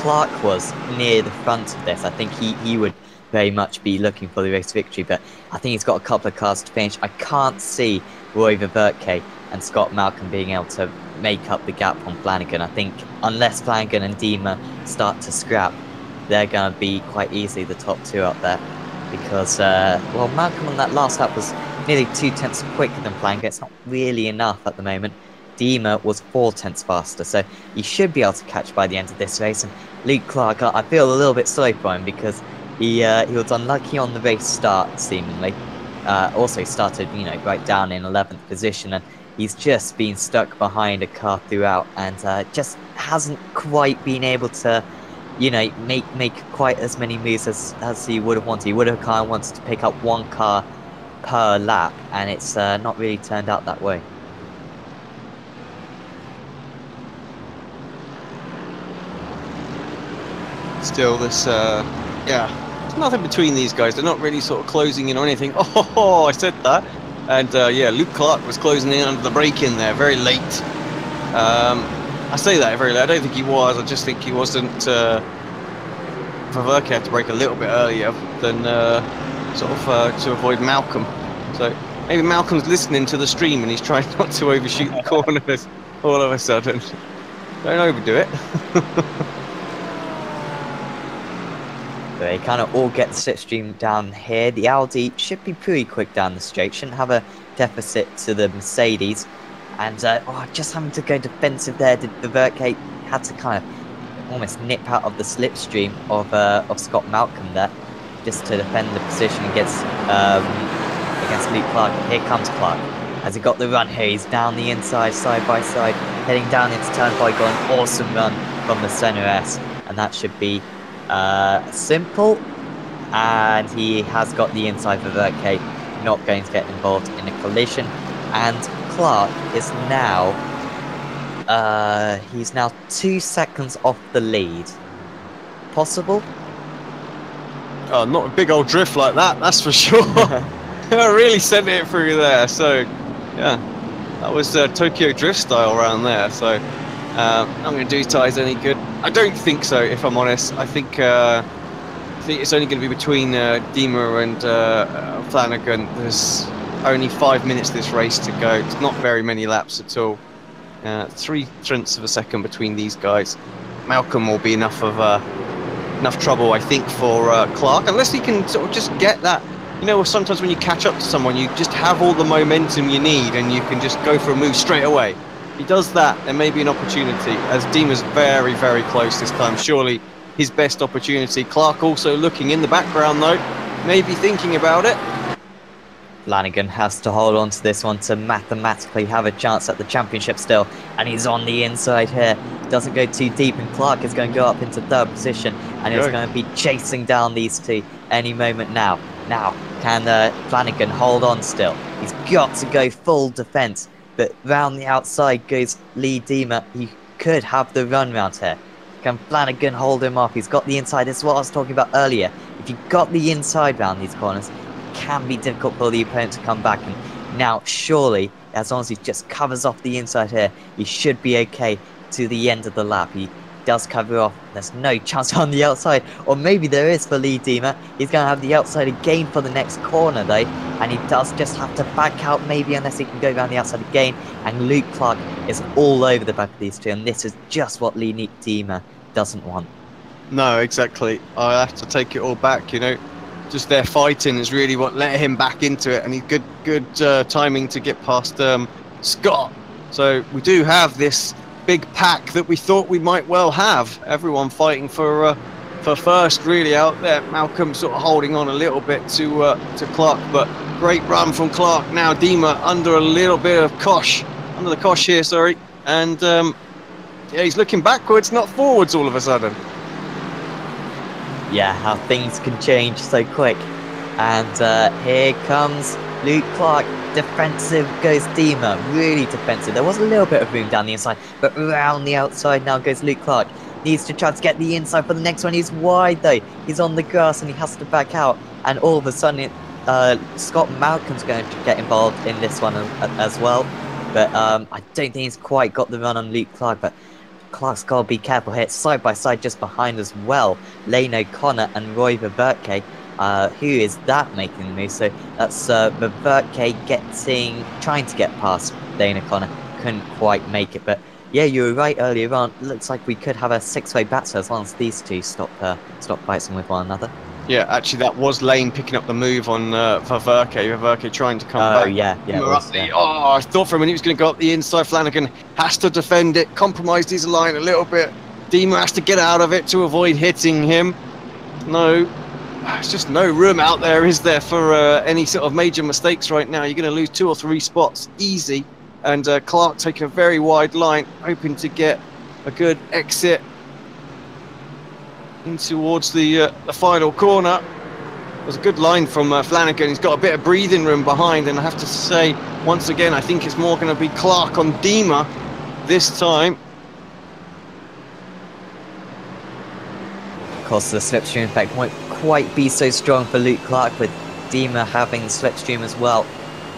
Clark was near the front of this, I think he would very much be looking for the race victory, but I think he's got a couple of cars to finish. I can't see Roy Verke and Scott Malcolm being able to make up the gap on Flanagan. I think unless Flanagan and Dima start to scrap, they're going to be quite easily the top two up there, because well, Malcolm on that last lap was nearly 2 tenths quicker than Flanagan. It's not really enough at the moment. Dima was 4 tenths faster, so he should be able to catch by the end of this race. And Luke Clark, I feel a little bit sorry for him, because he was unlucky on the race start, seemingly. Also started, right down in 11th position, and he's just been stuck behind a car throughout, and just hasn't quite been able to, make quite as many moves as he would have wanted. He would have kind of wanted to pick up one car per lap, and it's not really turned out that way. Still, this, yeah, there's nothing between these guys. They're not really sort of closing in or anything. Oh, I said that. And yeah, Luke Clark was closing in under the brake in there very late. I say that very late. I don't think he was. I just think he wasn't. Verke had to brake a little bit earlier than to avoid Malcolm. So maybe Malcolm's listening to the stream and he's trying not to overshoot the corners all of a sudden. Don't overdo it. They kind of all get the slipstream down here. The Audi should be pretty quick down the straight. Shouldn't have a deficit to the Mercedes. And just having to go defensive there. The Verke had to kind of almost nip out of the slipstream of Scott Malcolm there, just to defend the position against Luke Clark. Here comes Clark. Has he got the run here? He's down the inside, side by side, heading down into turn 5. Got an awesome run from the Center S, and that should be simple. And he has got the inside for Verke, not going to get involved in a collision. And Clark is now he's now 2 seconds off the lead. Possible? Oh, not a big old drift like that, that's for sure. I really sent it through there. So yeah, that was Tokyo drift style around there. So I'm going to do his tyres any good? I don't think so, if I'm honest. I think it's only going to be between Dima and Flanagan. There's only 5 minutes this race to go. It's not very many laps at all. 3 tenths of a second between these guys. Malcolm will be enough trouble, I think, for Clark, unless he can sort of just get that. Sometimes when you catch up to someone, you just have all the momentum you need, and you can just go for a move straight away. If he does that, there may be an opportunity, as Dima's very, very close this time. Surely his best opportunity. Clark also looking in the background, though, maybe thinking about it. Flanagan has to hold on to this one to mathematically have a chance at the championship still, and he's on the inside here. Doesn't go too deep, and Clark is going to go up into 3rd position, and he's going to be chasing down these two any moment now. Now, can Flanagan hold on still? He's got to go full defence, but round the outside goes Lee Dima. He could have the run round here. Can Flanagan hold him off? He's got the inside. This is what I was talking about earlier. If you've got the inside round these corners, can be difficult for the opponent to come back, and Now, surely, as long as he just covers off the inside here, he should be okay to the end of the lap. He does cover off. There's no chance on the outside, or maybe there is for Lee Diemer. He's going to have the outside again for the next corner, though, and he does just have to back out, maybe, unless he can go around the outside again. And Luke Clark is all over the back of these two, and this is just what Lee Diemer doesn't want. No, exactly. I have to take it all back, you know. Just their fighting is really what let him back into it, and he's good timing to get past Scott. So we do have this big pack that we thought we might well have. Everyone fighting for first, really, out there. Malcolm sort of holding on a little bit to Clark, but great run from Clark. Now Diemer under a little bit of under the cosh here, sorry, and yeah, he's looking backwards, not forwards, all of a sudden. Yeah, how things can change so quick. And here comes Luke Clark. Defensive goes Diemer, really defensive. There was a little bit of room down the inside, but around the outside now goes Luke Clark. Needs to try to get the inside for the next one. He's wide though. He's on the grass and he has to back out. And all of a sudden, Scott Malcolm's going to get involved in this one as well. But I don't think he's quite got the run on Luke Clark. But Clark's got to be careful here. Side by side just behind as well. Lane O'Connor and Roy Ververke. Who is that making the move? So that's Ververke trying to get past Lane O'Connor. Couldn't quite make it. But yeah, you were right earlier on. Looks like we could have a six-way battle as long as these two stop fighting with one another. Yeah, actually, that was Lane picking up the move on Ververke. Ververke trying to come back. Oh, yeah. Oh, I thought for a minute he was going to go up the inside. Flanagan has to defend it, compromised his line a little bit. Diemer has to get out of it to avoid hitting him. No, there's just no room out there, is there, for any sort of major mistakes right now. You're going to lose 2 or 3 spots easy. And Clark taking a very wide line, hoping to get a good exit in towards the final corner. It was a good line from Flanagan. He's got a bit of breathing room behind, and I have to say, once again, I think it's more going to be Clark on Diemer this time. Of course, the slipstream effect won't quite be so strong for Luke Clark, with Diemer having slipstream as well.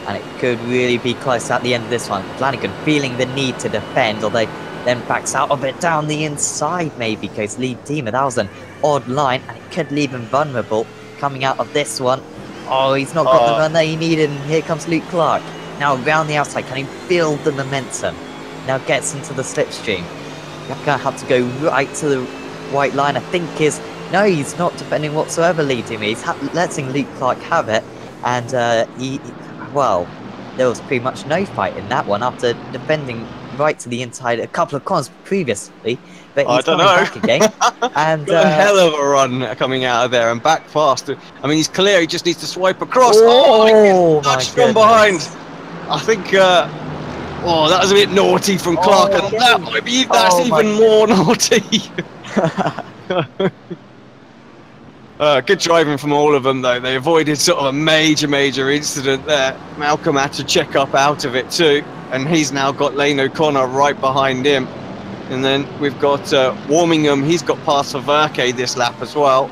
And it could really be close at the end of this one. Flanagan feeling the need to defend, although then backs out of it down the inside maybe, because Lee Diemer, that was an odd line, and it could leave him vulnerable coming out of this one. Oh, he's not got the run that he needed, and here comes Luke Clark. Now around the outside, can he build the momentum? Now gets into the slipstream. You're going to have to go right to the white line, I think no, he's not defending whatsoever, Lee Diemer. He's letting Luke Clark have it, and well, there was pretty much no fight in that one after defending right to the inside a couple of corners previously, but he's coming back again. And got a hell of a run coming out of there and back fast. I mean, he's clear. He just needs to swipe across. Oh my goodness. From behind. I think. That was a bit naughty from Clark, and that might be even more naughty. Good driving from all of them, though. They avoided sort of a major incident there. Malcolm had to check up out of it too, and he's now got Lane O'Connor right behind him. And then we've got Warmingham. He's got past Ververke this lap as well.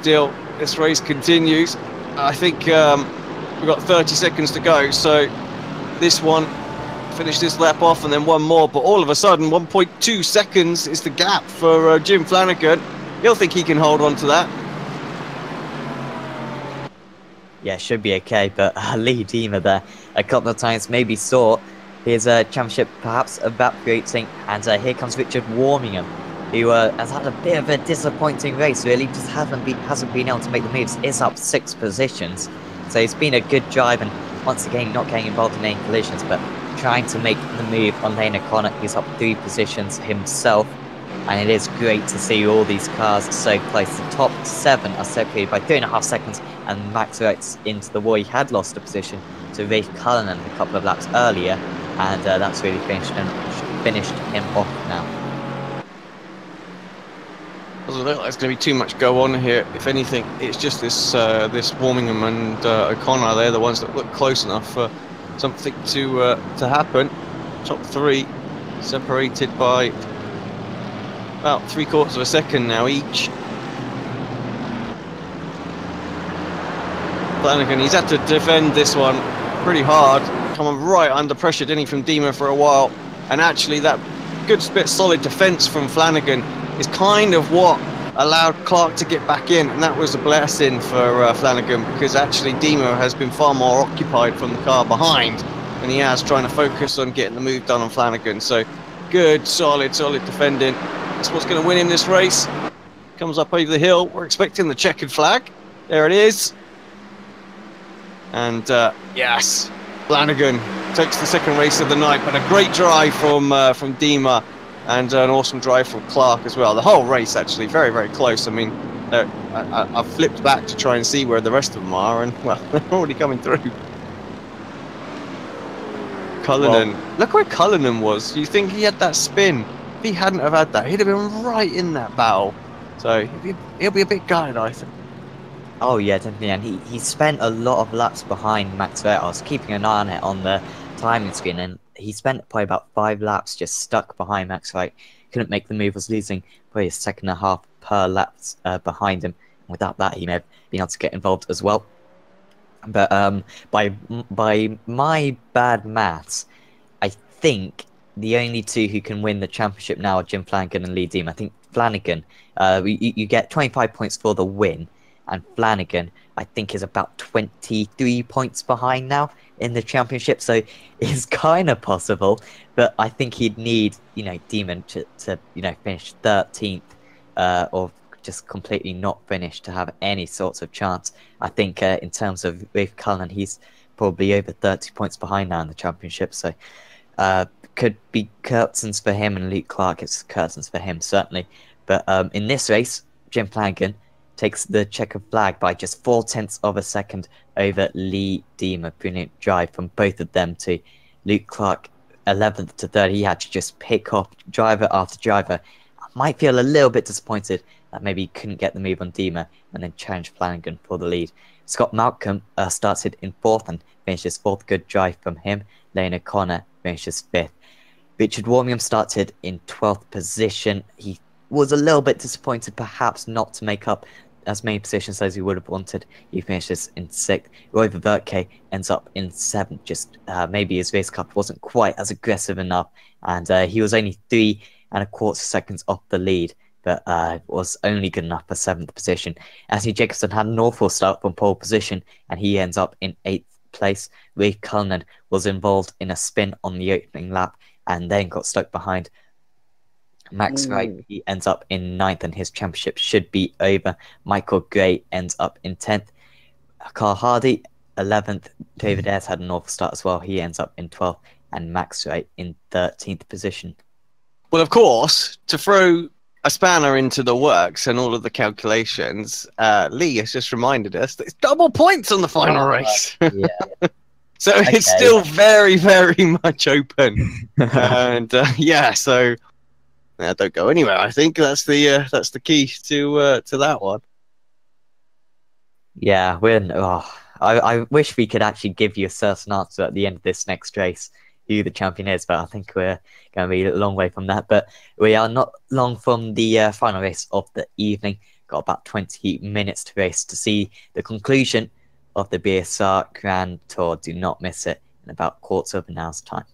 Still, this race continues. I think we've got 30 seconds to go, so this one, finish this lap off and then one more, but all of a sudden 1.2 seconds is the gap for Jim Flanagan. He'll think he can hold on to that. Yeah, should be okay, but Lee Diemer there a couple of times maybe saw his championship perhaps evaporating, and here comes Richard Warmingham, who has had a bit of a disappointing race, really. Just hasn't been able to make the moves. Is up 6 positions, so it's been a good drive, and once again not getting involved in any collisions, but trying to make the move on Lane O'Connor. He's up 3 positions himself, and it is great to see all these cars so close. The top 7 are separated by 3.5 seconds, and Max Reitz into the wall. He had lost a position to Rafe Cullinan a couple of laps earlier, and that's really finished him off now. Doesn't look like there's going to be too much go on here. If anything, it's just this Warmingham and O'Connor. They're the ones that look close enough for something to happen. Top 3 separated by about 3/4 of a second now each. Flanagan, he's had to defend this one pretty hard. Coming right under pressure, didn't he, from Dima for a while. And actually that good bit solid defence from Flanagan is kind of what allowed Clark to get back in. And that was a blessing for Flanagan, because actually Dima has been far more occupied from the car behind than he has trying to focus on getting the move done on Flanagan. So good, solid defending. That's what's going to win him this race. Comes up over the hill. We're expecting the checkered flag. There it is. And yes, Flanagan takes the second race of the night, but a great drive from Dima, and an awesome drive from Clark as well. The whole race actually very close. I mean, I've flipped back to try and see where the rest of them are, and well, they're already coming through. Cullinan, look where Cullinan was. You think he had that spin? If he hadn't have had that, he'd have been right in that battle. So he'll be a bit gutted, I think. Oh yeah, definitely, and he spent a lot of laps behind Max Verstappen. I was keeping an eye on it on the timing screen, and he spent probably about 5 laps just stuck behind Max Verstappen. Couldn't make the move, was losing probably a second and a half per lap behind him. And without that, he may have been able to get involved as well. But by my bad maths, I think the only two who can win the championship now are Jim Flanagan and Lee Deem. I think Flanagan, you get 25 points for the win, and Flanagan, I think, is about 23 points behind now in the championship. So it's kind of possible, but I think he'd need, Demon to finish 13th or just completely not finish to have any sorts of chance. I think in terms of Rafe Cullen, he's probably over 30 points behind now in the championship. So could be curtains for him, and Luke Clark, it's curtains for him, certainly. But in this race, Jim Flanagan takes the checkered flag by just 0.4 of a second over Lee Deemer. Brilliant drive from both of them to Luke Clark, 11th to 3rd. He had to just pick off driver after driver. I might feel a little bit disappointed that maybe he couldn't get the move on Deemer and then challenge Flanagan for the lead. Scott Malcolm started in 4th and finishes 4th. Good drive from him. Lane O'Connor finishes 5th. Richard Warmium started in 12th position. He was a little bit disappointed perhaps not to make up as many positions as he would have wanted. He finishes in 6th. Roy Verke ends up in 7th. Just maybe his race car wasn't quite as aggressive enough, and he was only 3.25 seconds off the lead, but was only good enough for 7th position. Anthony Jacobson had an awful start from pole position, and he ends up in 8th place. Ray Cullinan was involved in a spin on the opening lap and then got stuck behind Max Wright. He ends up in 9th, and his championship should be over. Michael Gray ends up in 10th. Carl Hardy, 11th. David Ayres had an awful start as well. He ends up in 12th, and Max Wright in 13th position. Well, of course, to throw a spanner into the works and all of the calculations, Lee has just reminded us that it's double points on the final race. Yeah. So it's still very much open. And so don't go anywhere. I think that's the key to that one. Yeah, I wish we could actually give you a certain answer at the end of this next race who the champion is, but I think we're going to be a long way from that. But we are not long from the final race of the evening. Got about 20 minutes to race to see the conclusion of the BSR Grand Tour. Do not miss it in about quarter of an hour's time.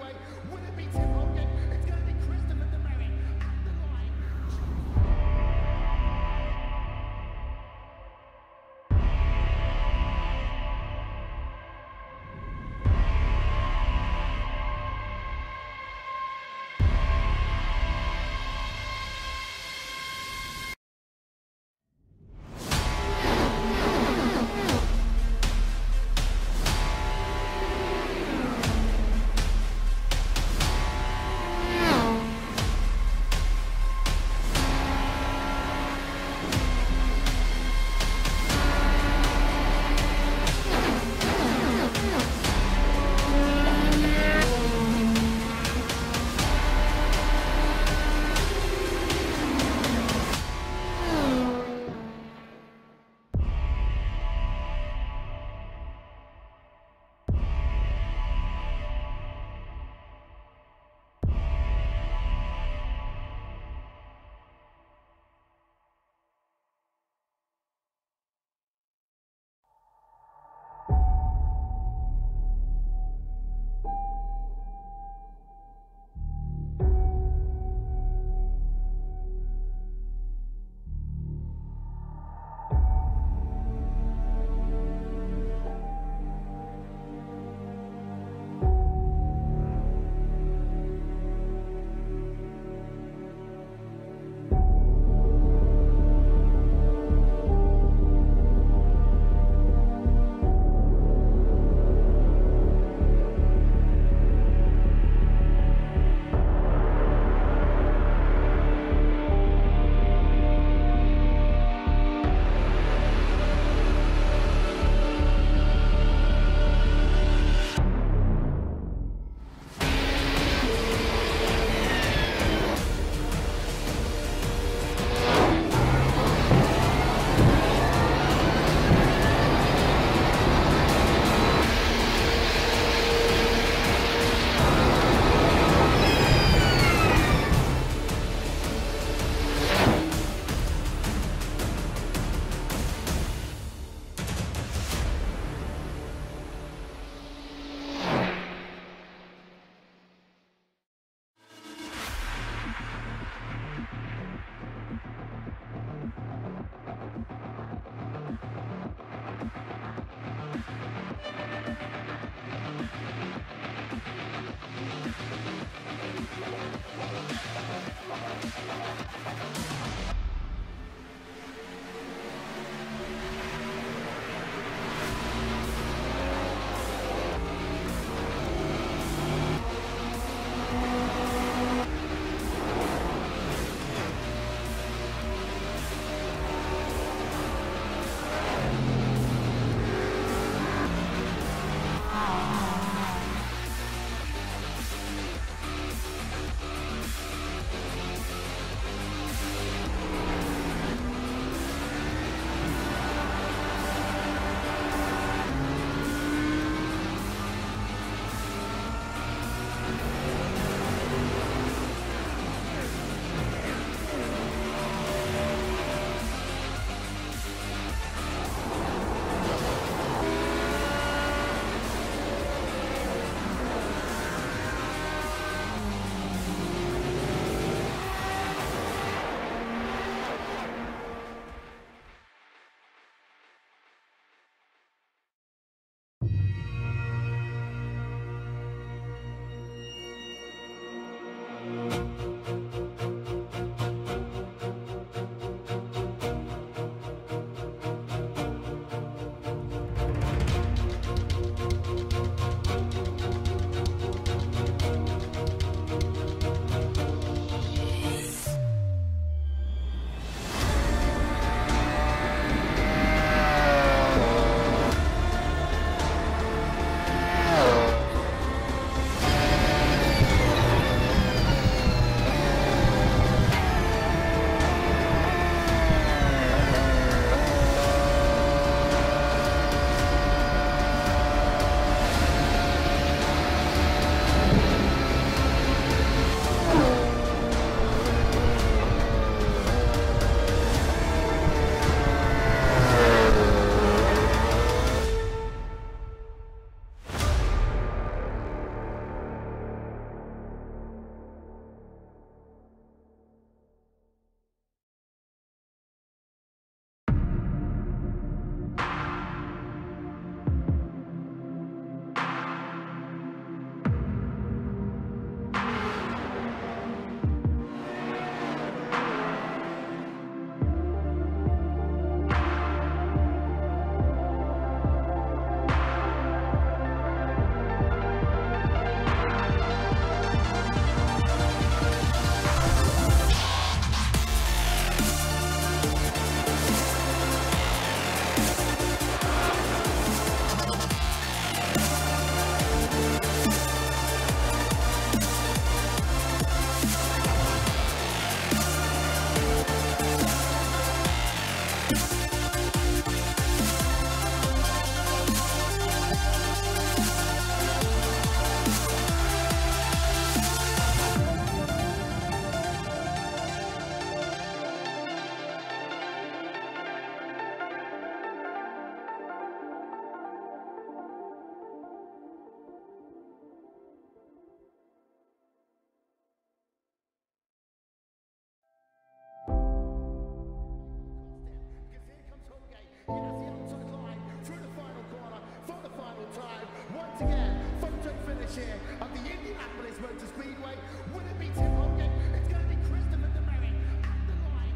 Speedway. Will it be Tim Hogan? It's going to be Christopher DeMary at the line. Will it be Tim Hogan? It's going to be Christopher DeMerrick at the line.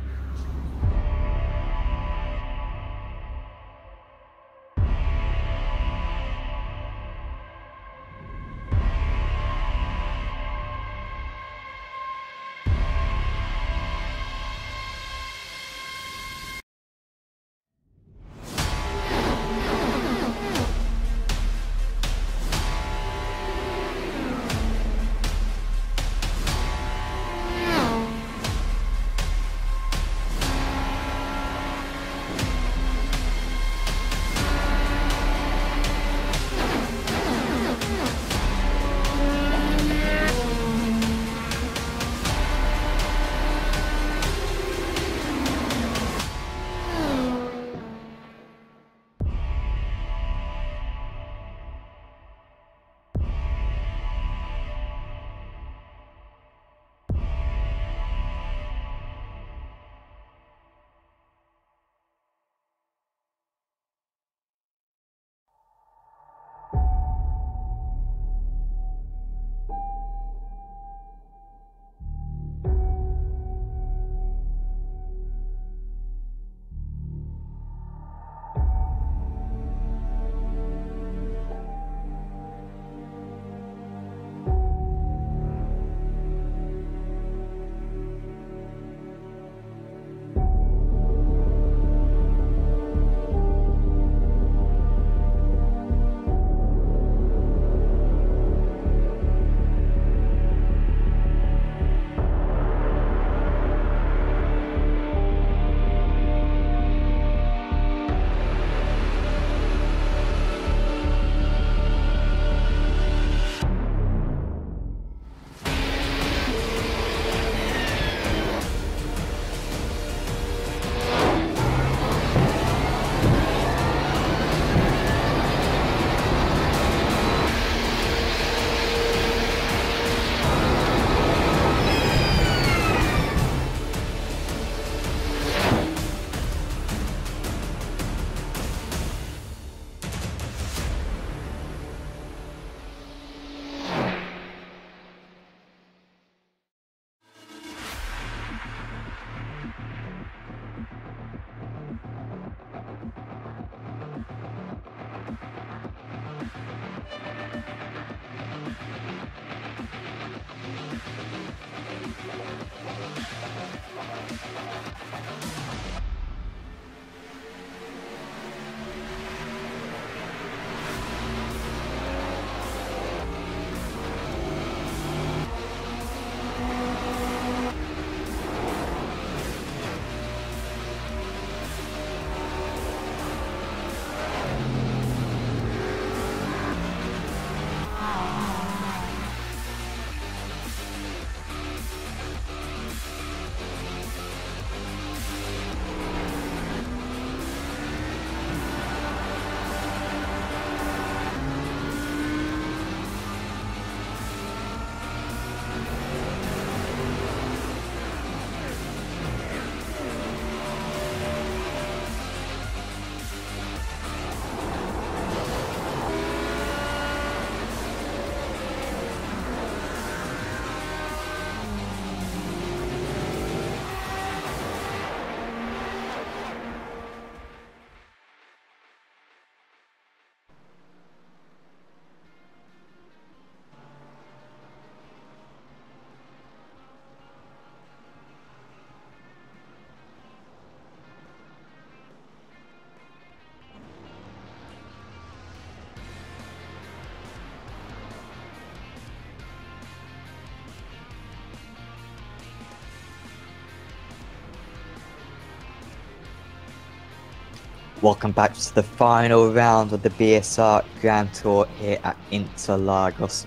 Welcome back to the final round of the BSR Grand Tour here at Interlagos.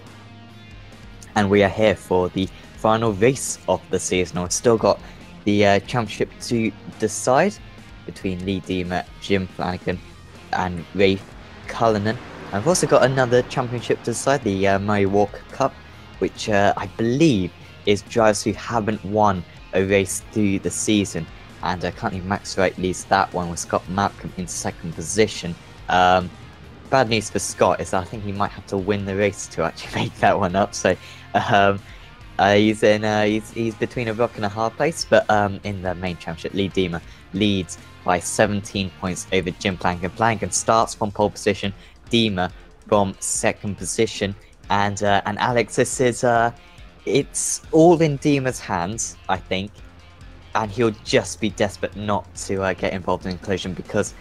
And we are here for the final race of the season. We've still got the championship to decide between Lee Deemer, Jim Flanagan and Ray Cullinan. And we've also got another championship to decide, the Murray Walker Cup, which I believe is drivers who haven't won a race through the season. And currently Max Wright leads that one with Scott Malcolm in second position. Bad news for Scott is that I think he might have to win the race to actually make that one up. So He's between a rock and a hard place, but in the main championship, Lee Dima leads by 17 points over Jim Plankin. Plankin starts from pole position, Dima from second position, and Alex, this is it's all in Dima's hands, I think, and he'll just be desperate not to get involved in collision because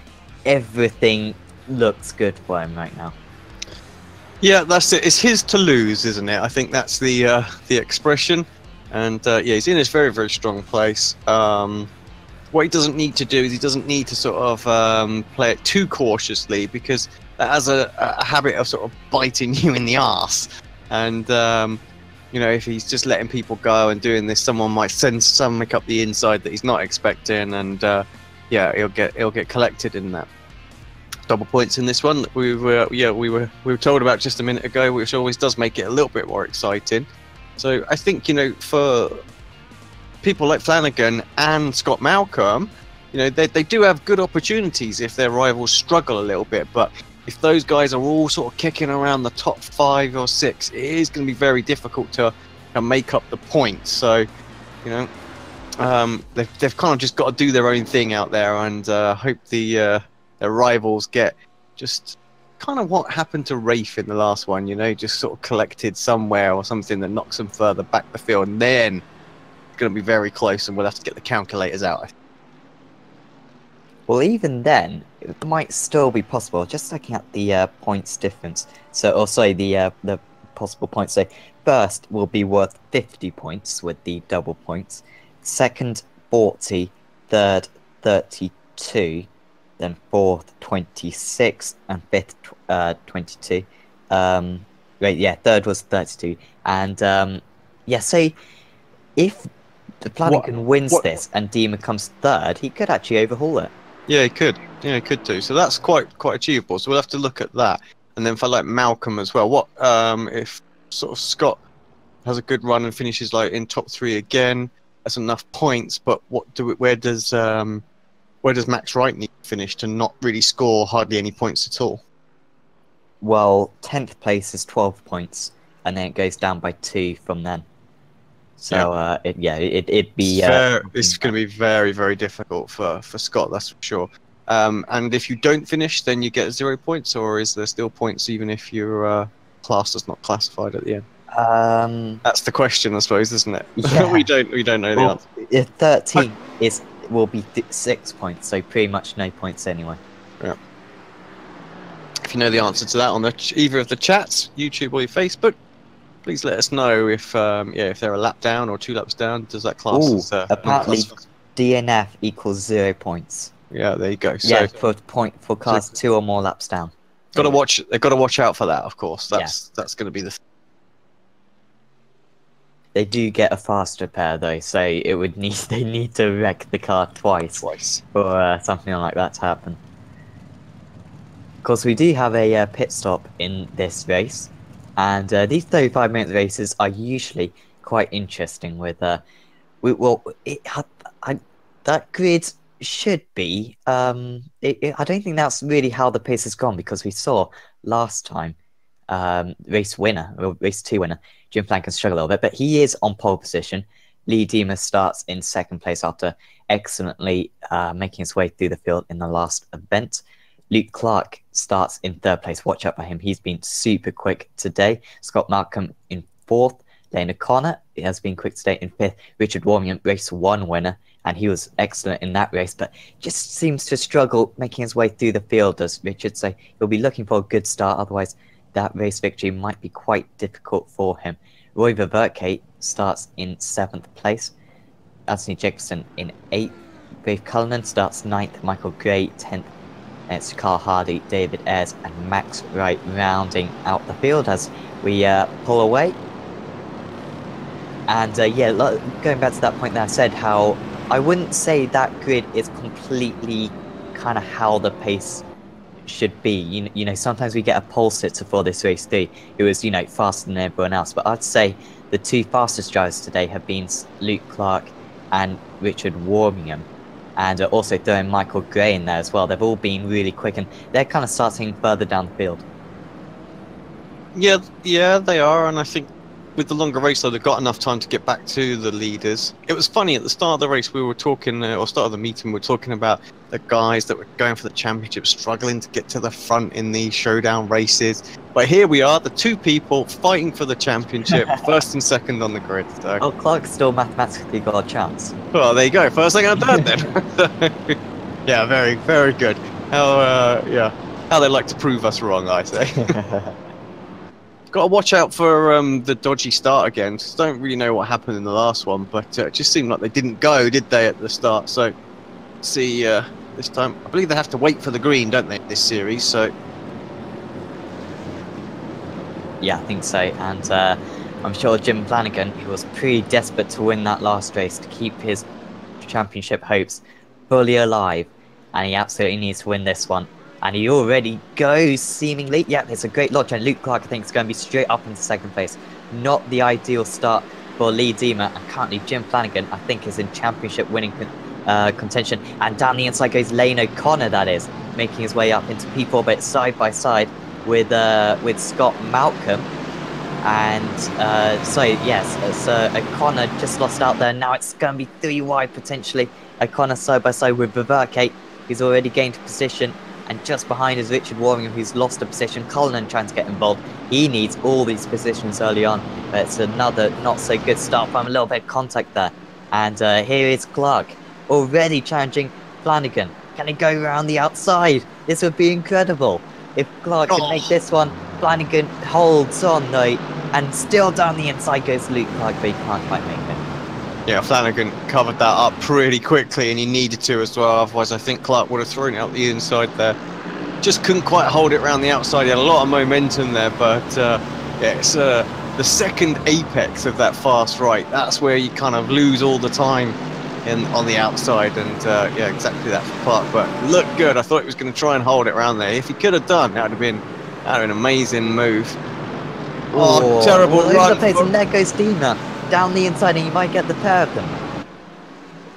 everything looks good for him right now. Yeah, that's it. It's his to lose, isn't it? I think that's the expression. And yeah, he's in this very, very strong place. What he doesn't need to do is he doesn't need to sort of play it too cautiously, because that has a habit of sort of biting you in the arse. And you know, if he's just letting people go and doing this, someone might send something up the inside that he's not expecting, and yeah, he'll get collected in that. Double points in this one. We were told about just a minute ago, which always does make it a little bit more exciting. So I think, you know, for people like Flanagan and Scott Malcolm, you know, they do have good opportunities if their rivals struggle a little bit. But if those guys are all sort of kicking around the top 5 or 6, it is going to be very difficult to make up the points. So, you know, they've kind of just got to do their own thing out there, and hope their rivals get just kind of what happened to Rafe in the last one, you know, just sort of collected somewhere or something that knocks them further back the field, and then it's going to be very close, and we'll have to get the calculators out. Well, even then, it might still be possible. Just looking at the points difference. So, or sorry, the possible points. So, first will be worth 50 points with the double points. Second, 40. Third, 32. Then fourth, 26, and fifth, 22. Wait, yeah, third was 32. And yeah, say if the Flanagan wins this and Dima comes third, he could actually overhaul it. Yeah, he could. Yeah, he could do. So that's quite achievable. So we'll have to look at that. And then for like Malcolm as well, what if sort of Scott has a good run and finishes like in top 3 again? That's enough points. But where does Max Wright need to finish to not really score hardly any points at all? Well, 10th place is 12 points, and then it goes down by 2 from then. So it'd be. It's going to be very, very difficult for Scott, that's for sure. And if you don't finish, then you get 0 points, or is there still points even if your class is not classified at the end? That's the question, I suppose, isn't it? Yeah. we don't know the answer. 13 will be 6 points, so pretty much no points anyway. Yeah. If you know the answer to that on either of the chats, YouTube or your Facebook, please let us know if they're a lap down or 2 laps down. Does that class? Apparently, DNF equals 0 points. Yeah, there you go. So, yeah, for cars 2 or more laps down. They've got to watch out for that, of course. That's going to be the. They do get a faster pair though, so they need to wreck the car twice for something like that to happen. Of course, we do have a pit stop in this race, and these 35-minute races are usually quite interesting. With that grid should be. I don't think that's really how the pace has gone, because we saw last time race 2 winner Jim Flanagan struggle a little bit, but he is on pole position. Lee Dima starts in second place after excellently making his way through the field in the last event. Luke Clark starts in third place. Watch out for him. He's been super quick today. Scott Malcolm in fourth. Lane O'Connor has been quick today in fifth. Richard Warmingham, race 1 winner, and he was excellent in that race, but just seems to struggle making his way through the field, as Richard say. He'll be looking for a good start, otherwise that race victory might be quite difficult for him. Roy Ververke starts in 7th place. Anthony Jacobson in 8th. Brave Cullinan starts 9th. Michael Gray 10th. And it's Carl Hardy, David Ayres, and Max Wright rounding out the field as we pull away. And going back to that point that I said, how I wouldn't say that grid is completely kind of how the pace should be. You know, sometimes we get a pole sitter for this race too, who is, faster than everyone else. But I'd say the 2 fastest drivers today have been Luke Clark and Richard Warmingham. And also throwing Michael Gray in there as well. They've all been really quick, and they're kind of starting further down the field. Yeah, they are, and I think with the longer race, though, they've got enough time to get back to the leaders. It was funny, at the start of the race, we were talking, or start of the meeting, we were talking about the guys that were going for the championship, struggling to get to the front in the showdown races. But here we are, the two people fighting for the championship, first and second on the grid. So. Oh, Clark's still mathematically got a chance. Well, there you go. First, second, and third then. Yeah, very, very good. How they like to prove us wrong, I say. Got to watch out for the dodgy start again. Just don't really know what happened in the last one, but it just seemed like they didn't go, did they, at the start? So, see, this time, I believe they have to wait for the green, don't they, this series? So, yeah, I think so. And I'm sure Jim Flanagan, who was pretty desperate to win that last race to keep his championship hopes fully alive, and he absolutely needs to win this one. And he already goes, seemingly. Yeah, it's a great launch, and Luke Clark, I think, is going to be straight up into second place. Not the ideal start for Lee Diemer, and currently Jim Flanagan, I think, is in championship winning contention. And down the inside goes Lane O'Connor, that is, making his way up into P4, but side by side with Scott Malcolm. And so, yes, O'Connor just lost out there. Now it's going to be 3 wide, potentially. O'Connor side by side with Viverke, who's already gained position. And just behind is Richard Warmingham, who's lost a position. Cullinan trying to get involved. He needs all these positions early on. But it's another not so good start from a little bit of contact there. And here is Clark, already challenging Flanagan. Can he go around the outside? This would be incredible. If Clark can make this one, Flanagan holds on though. And still down the inside goes Luke Clark, but he can't quite make it. yeah, Flanagan covered that up pretty quickly, and he needed to as well. Otherwise, I think Clark would have thrown it out the inside there. Just couldn't quite hold it around the outside. He had a lot of momentum there, but yeah, it's the second apex of that fast right. That's where you kind of lose all the time on the outside, and yeah, exactly that for Clark. But looked good. I thought he was going to try and hold it around there. If he could have done, that would have been an amazing move. Oh, terrible run. And there goes Dina down the inside, and you might get the pair of them.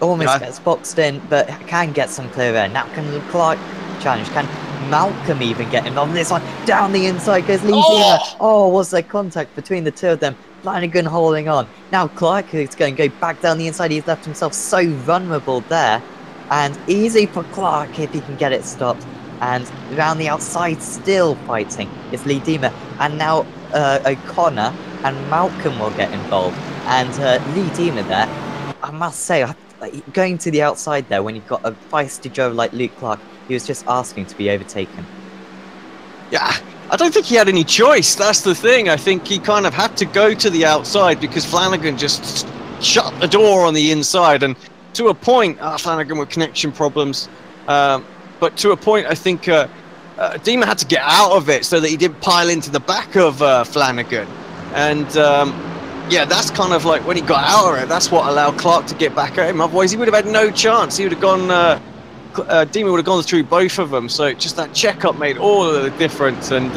Almost gets boxed in, but can get some clear air. Now can Clark challenge? Can Malcolm even get involved in this one? Down the inside goes Lee Dina. Oh, was there contact between the two of them? Flanagan holding on. Now Clark is going to go back down the inside. He's left himself so vulnerable there. And easy for Clark if he can get it stopped. And around the outside, still fighting, is Lee Diemer. And now O'Connor and Malcolm will get involved. And Lee Diemer there, I must say, going to the outside there when you've got a feisty driver like Luke Clark, he was just asking to be overtaken. Yeah, I don't think he had any choice. That's the thing. I think he kind of had to go to the outside because Flanagan just shut the door on the inside. And to a point, Flanagan with connection problems. But to a point, I think Diemer had to get out of it so that he didn't pile into the back of Flanagan. And yeah, that's kind of like when he got out of it, that's what allowed Clark to get back at him. Otherwise, he would have had no chance. He would have gone, Diemer would have gone through both of them. So just that checkup made all of the difference. And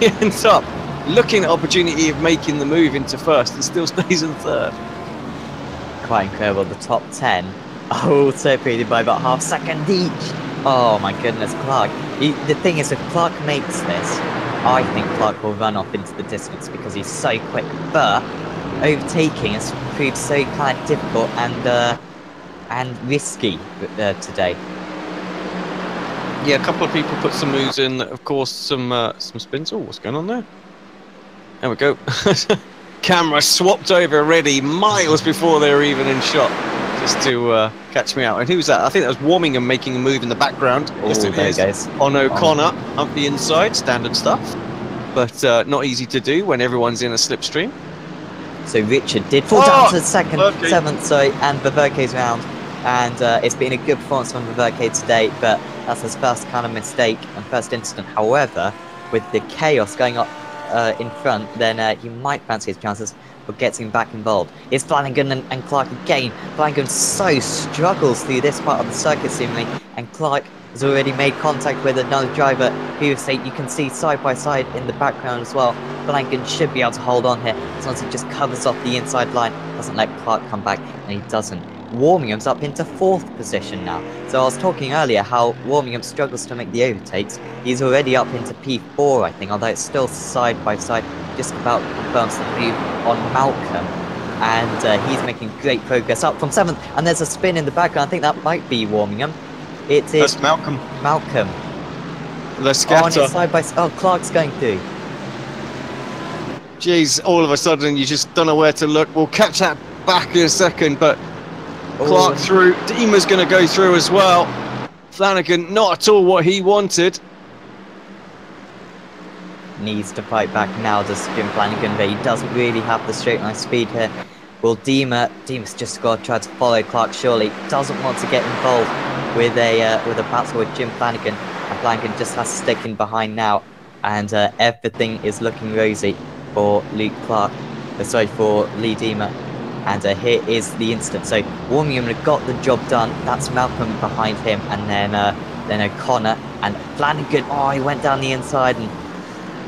he ends up looking at opportunity of making the move into first and still stays in third. Quite incredible. The top 10 are separated by about half second each. Oh my goodness, Clark. The thing is, if Clark makes this, I think Clark will run off into the distance because he's so quick. But overtaking has proved so kind of difficult and risky today. Yeah, a couple of people put some moves in. Of course, some spins. Oh, what's going on there? There we go. Camera swapped over already miles before they were even in shot, just to catch me out. And who's that? I think that was Warmingham making a move in the background. Oh, yes, there it is. On O'Connor, up the inside, standard stuff. But not easy to do when everyone's in a slipstream. So Richard did fall down to seventh, sorry, and Viverke's round. And it's been a good performance from Viverke today, but that's his first kind of mistake and first incident. However, with the chaos going up in front, then he might fancy his chances of getting back involved. It's Flanagan and Clark again. Flanagan so struggles through this part of the circuit seemingly, and Clark has already made contact with another driver who you can see side by side in the background as well. Flanagan should be able to hold on here as long as he just covers off the inside line, doesn't let Clark come back, and he doesn't. Warmingham's up into 4th position now. So I was talking earlier how Warmingham struggles to make the overtakes. He's already up into P4, I think, although it's still side by side just about confirms the move on Malcolm. And he's making great progress up from 7th. And there's a spin in the background. I think that might be Warmingham. It is That's Malcolm. Malcolm. The scatter. On it side by side. Oh, Clark's going through. Jeez, all of a sudden you just don't know where to look. We'll catch that back in a second, but Clark through. Dima's going to go through as well. Flanagan, not at all what he wanted. Needs to fight back now, does Jim Flanagan, but he doesn't really have the straight line speed here. Well, Dima's just got to try to follow Clark, surely. Doesn't want to get involved with a battle with Jim Flanagan. And Flanagan just has to stick in behind now. And everything is looking rosy for Luke Clark. Sorry, for Lee Dima. And here is the instant. So Warmingham got the job done. That's Malcolm behind him. And then O'Connor and Flanagan. Oh, he went down the inside. And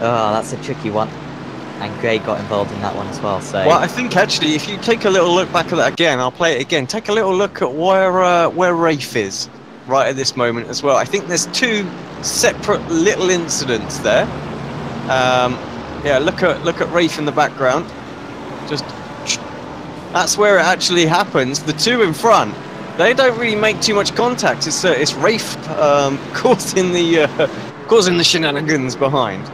oh, that's a tricky one. And Gray got involved in that one as well. So, well, I think actually, if you take a little look back at that again, I'll play it again. Take a little look at where Rafe is right at this moment as well. I think there's two separate little incidents there. Yeah, look at Rafe in the background. Just that's where it actually happens. The two in front, they don't really make too much contact. It's Rafe causing the shenanigans behind.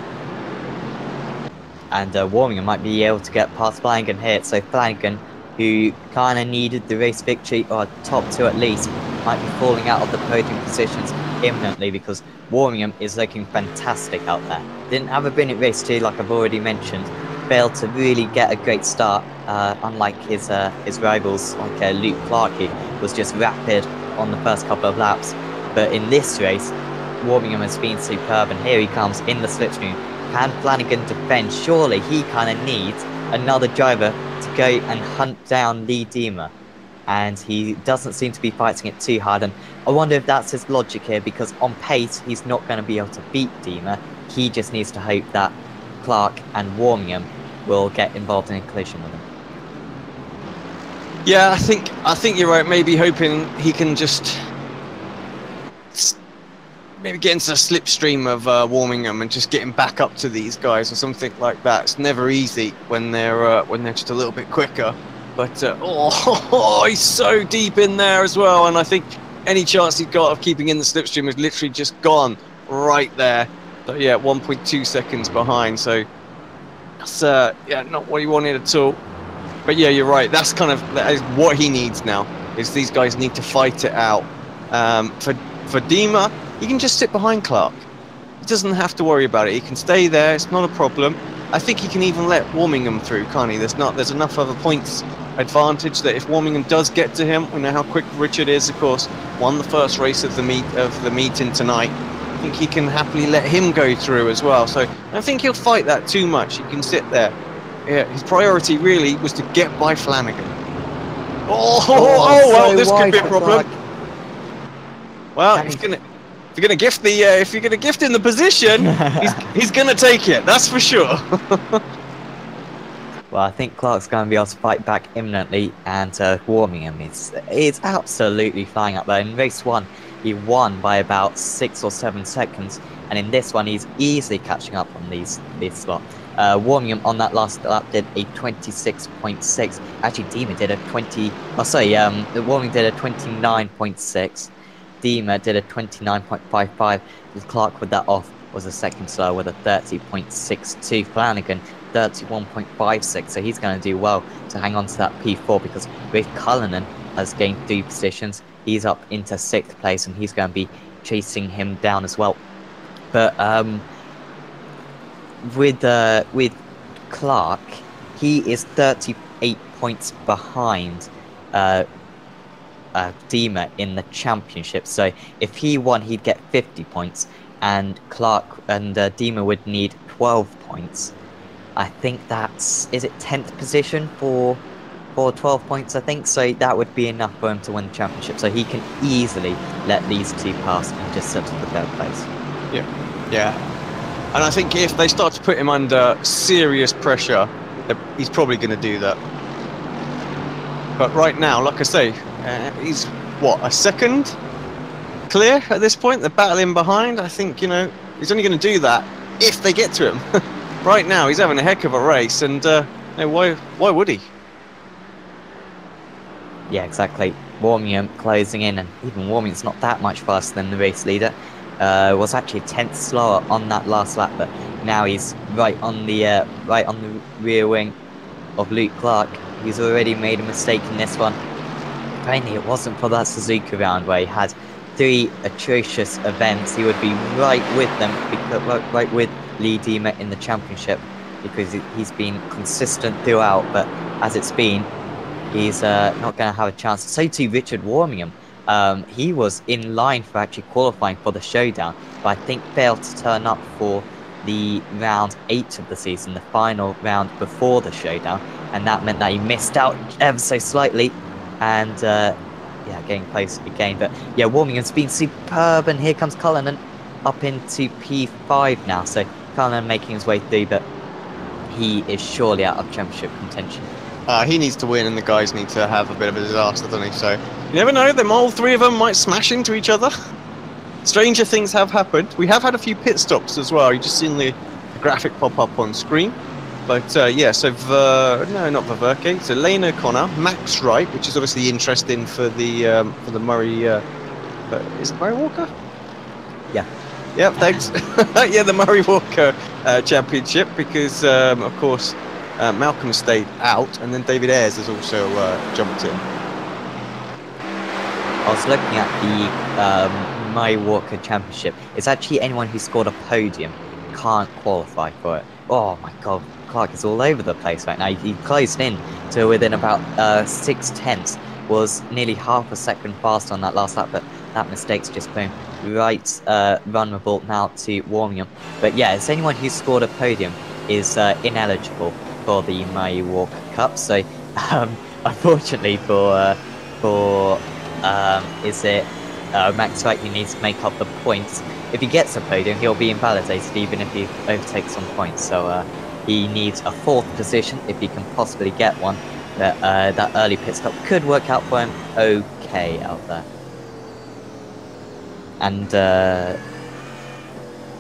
And Warmingham might be able to get past Flanagan here. So Flanagan, who kind of needed the race victory, or top 2 at least, might be falling out of the podium positions imminently because Warmingham is looking fantastic out there. Didn't have a brilliant race too, like I've already mentioned. Failed to really get a great start, unlike his rivals, like Luke Clark, who was just rapid on the first couple of laps. But in this race, Warmingham has been superb, and here he comes in the slipstream. Can Flanagan defend? Surely he kind of needs another driver to go and hunt down Lee Dima. And he doesn't seem to be fighting it too hard. And I wonder if that's his logic here, because on pace, he's not going to be able to beat Dima. He just needs to hope that Clark and Warmingham will get involved in a collision with him. Yeah, I think you're right. Maybe hoping he can just maybe get into the slipstream of Warmingham and just getting back up to these guys or something like that. It's never easy when they're just a little bit quicker. But he's so deep in there as well, and I think any chance he's got of keeping in the slipstream is literally just gone right there. So yeah, 1.2 seconds behind. So that's not what he wanted at all. But yeah, you're right. That is what he needs now. Is these guys need to fight it out. For Dima, he can just sit behind Clark. He doesn't have to worry about it. He can stay there. It's not a problem. I think he can even let Warmingham through, can't he? There's enough of a points advantage that if Warmingham does get to him, we know how quick Richard is, of course. Won the first race of the meeting tonight. I think he can happily let him go through as well. So I don't think he'll fight that too much. He can sit there. Yeah, his priority really was to get by Flanagan. Well, this could be a problem. Well, if you're gonna gift in the position, he's gonna take it. That's for sure. Well, I think Clark's going to be able to fight back imminently, and Warmingham is absolutely flying up there. In race 1, he won by about 6 or 7 seconds, and in this one, he's easily catching up on this slot. Warmingham on that last lap did a 26.6. Actually, Dima did a Warmingham did a 29.6. Dima did a 29.55. With Clark with that off was a second slower with a 30.62. Flanagan 31.56. So he's going to do well to hang on to that P4, because Rafe Cullinan has gained 3 positions. He's up into 6th place, and he's going to be chasing him down as well. But with Clark, he is 38 points behind Dima in the championship. So if he won, he'd get 50 points, and Clark and Dima would need 12 points. I think is it 10th position for 12 points, I think. So that would be enough for him to win the championship. So he can easily let these two pass and just settle the 3rd place. Yeah. And I think if they start to put him under serious pressure, he's probably going to do that. But right now, like I say, he's a second clear at this point. They're battling behind. I think he's only going to do that if they get to him. right now he's having a heck of a race, and why would he? Yeah, exactly. Warmingham closing in, and even Warmingham's not that much faster than the race leader. Was actually a tenth slower on that last lap, but now he's right on the rear wing of Luke Clark. He's already made a mistake in this one. If only it wasn't for that Suzuka round where he had 3 atrocious events, he would be right with them, right with Lee Diemer in the championship, because he's been consistent throughout. But as it's been, he's not going to have a chance. So too Richard Warmingham. He was in line for actually qualifying for the Showdown, but I think failed to turn up for the round 8 of the season, the final round before the Showdown, and that meant that he missed out ever so slightly, and yeah, getting close again. But yeah, Warmingham's been superb, and here comes Cullinan up into P5 now, so Cullinan making his way through, but he is surely out of championship contention. He needs to win, and the guys need to have a bit of a disaster, doesn't he? So you never know, all 3 of them might smash into each other. Stranger things have happened. We have had a few pit stops as well. You just seen the graphic pop up on screen. But yeah, so no, not Ververke. So Lane O'Connor, Max Wright, which is obviously interesting for the Murray. Is it Murray Walker? Yeah. Yep, thanks. Yeah, the Murray Walker Championship, because of course Malcolm stayed out, and then David Ayres has also jumped in. I was looking at the Murray Walker Championship. It's actually anyone who scored a podium can't qualify for it. Oh my god, Clark is all over the place right now. He closed in to within about 6/10, was nearly half a second faster on that last lap, but that mistake's just been right vulnerable now to Warmingham. But yeah, it's anyone who scored a podium is ineligible for the Murray Walker Cup. So unfortunately for Max Wright, who needs to make up the points. If he gets a podium, he'll be invalidated even if he overtakes some points. So he needs a 4th position if he can possibly get one. But that early pit stop could work out for him okay out there. And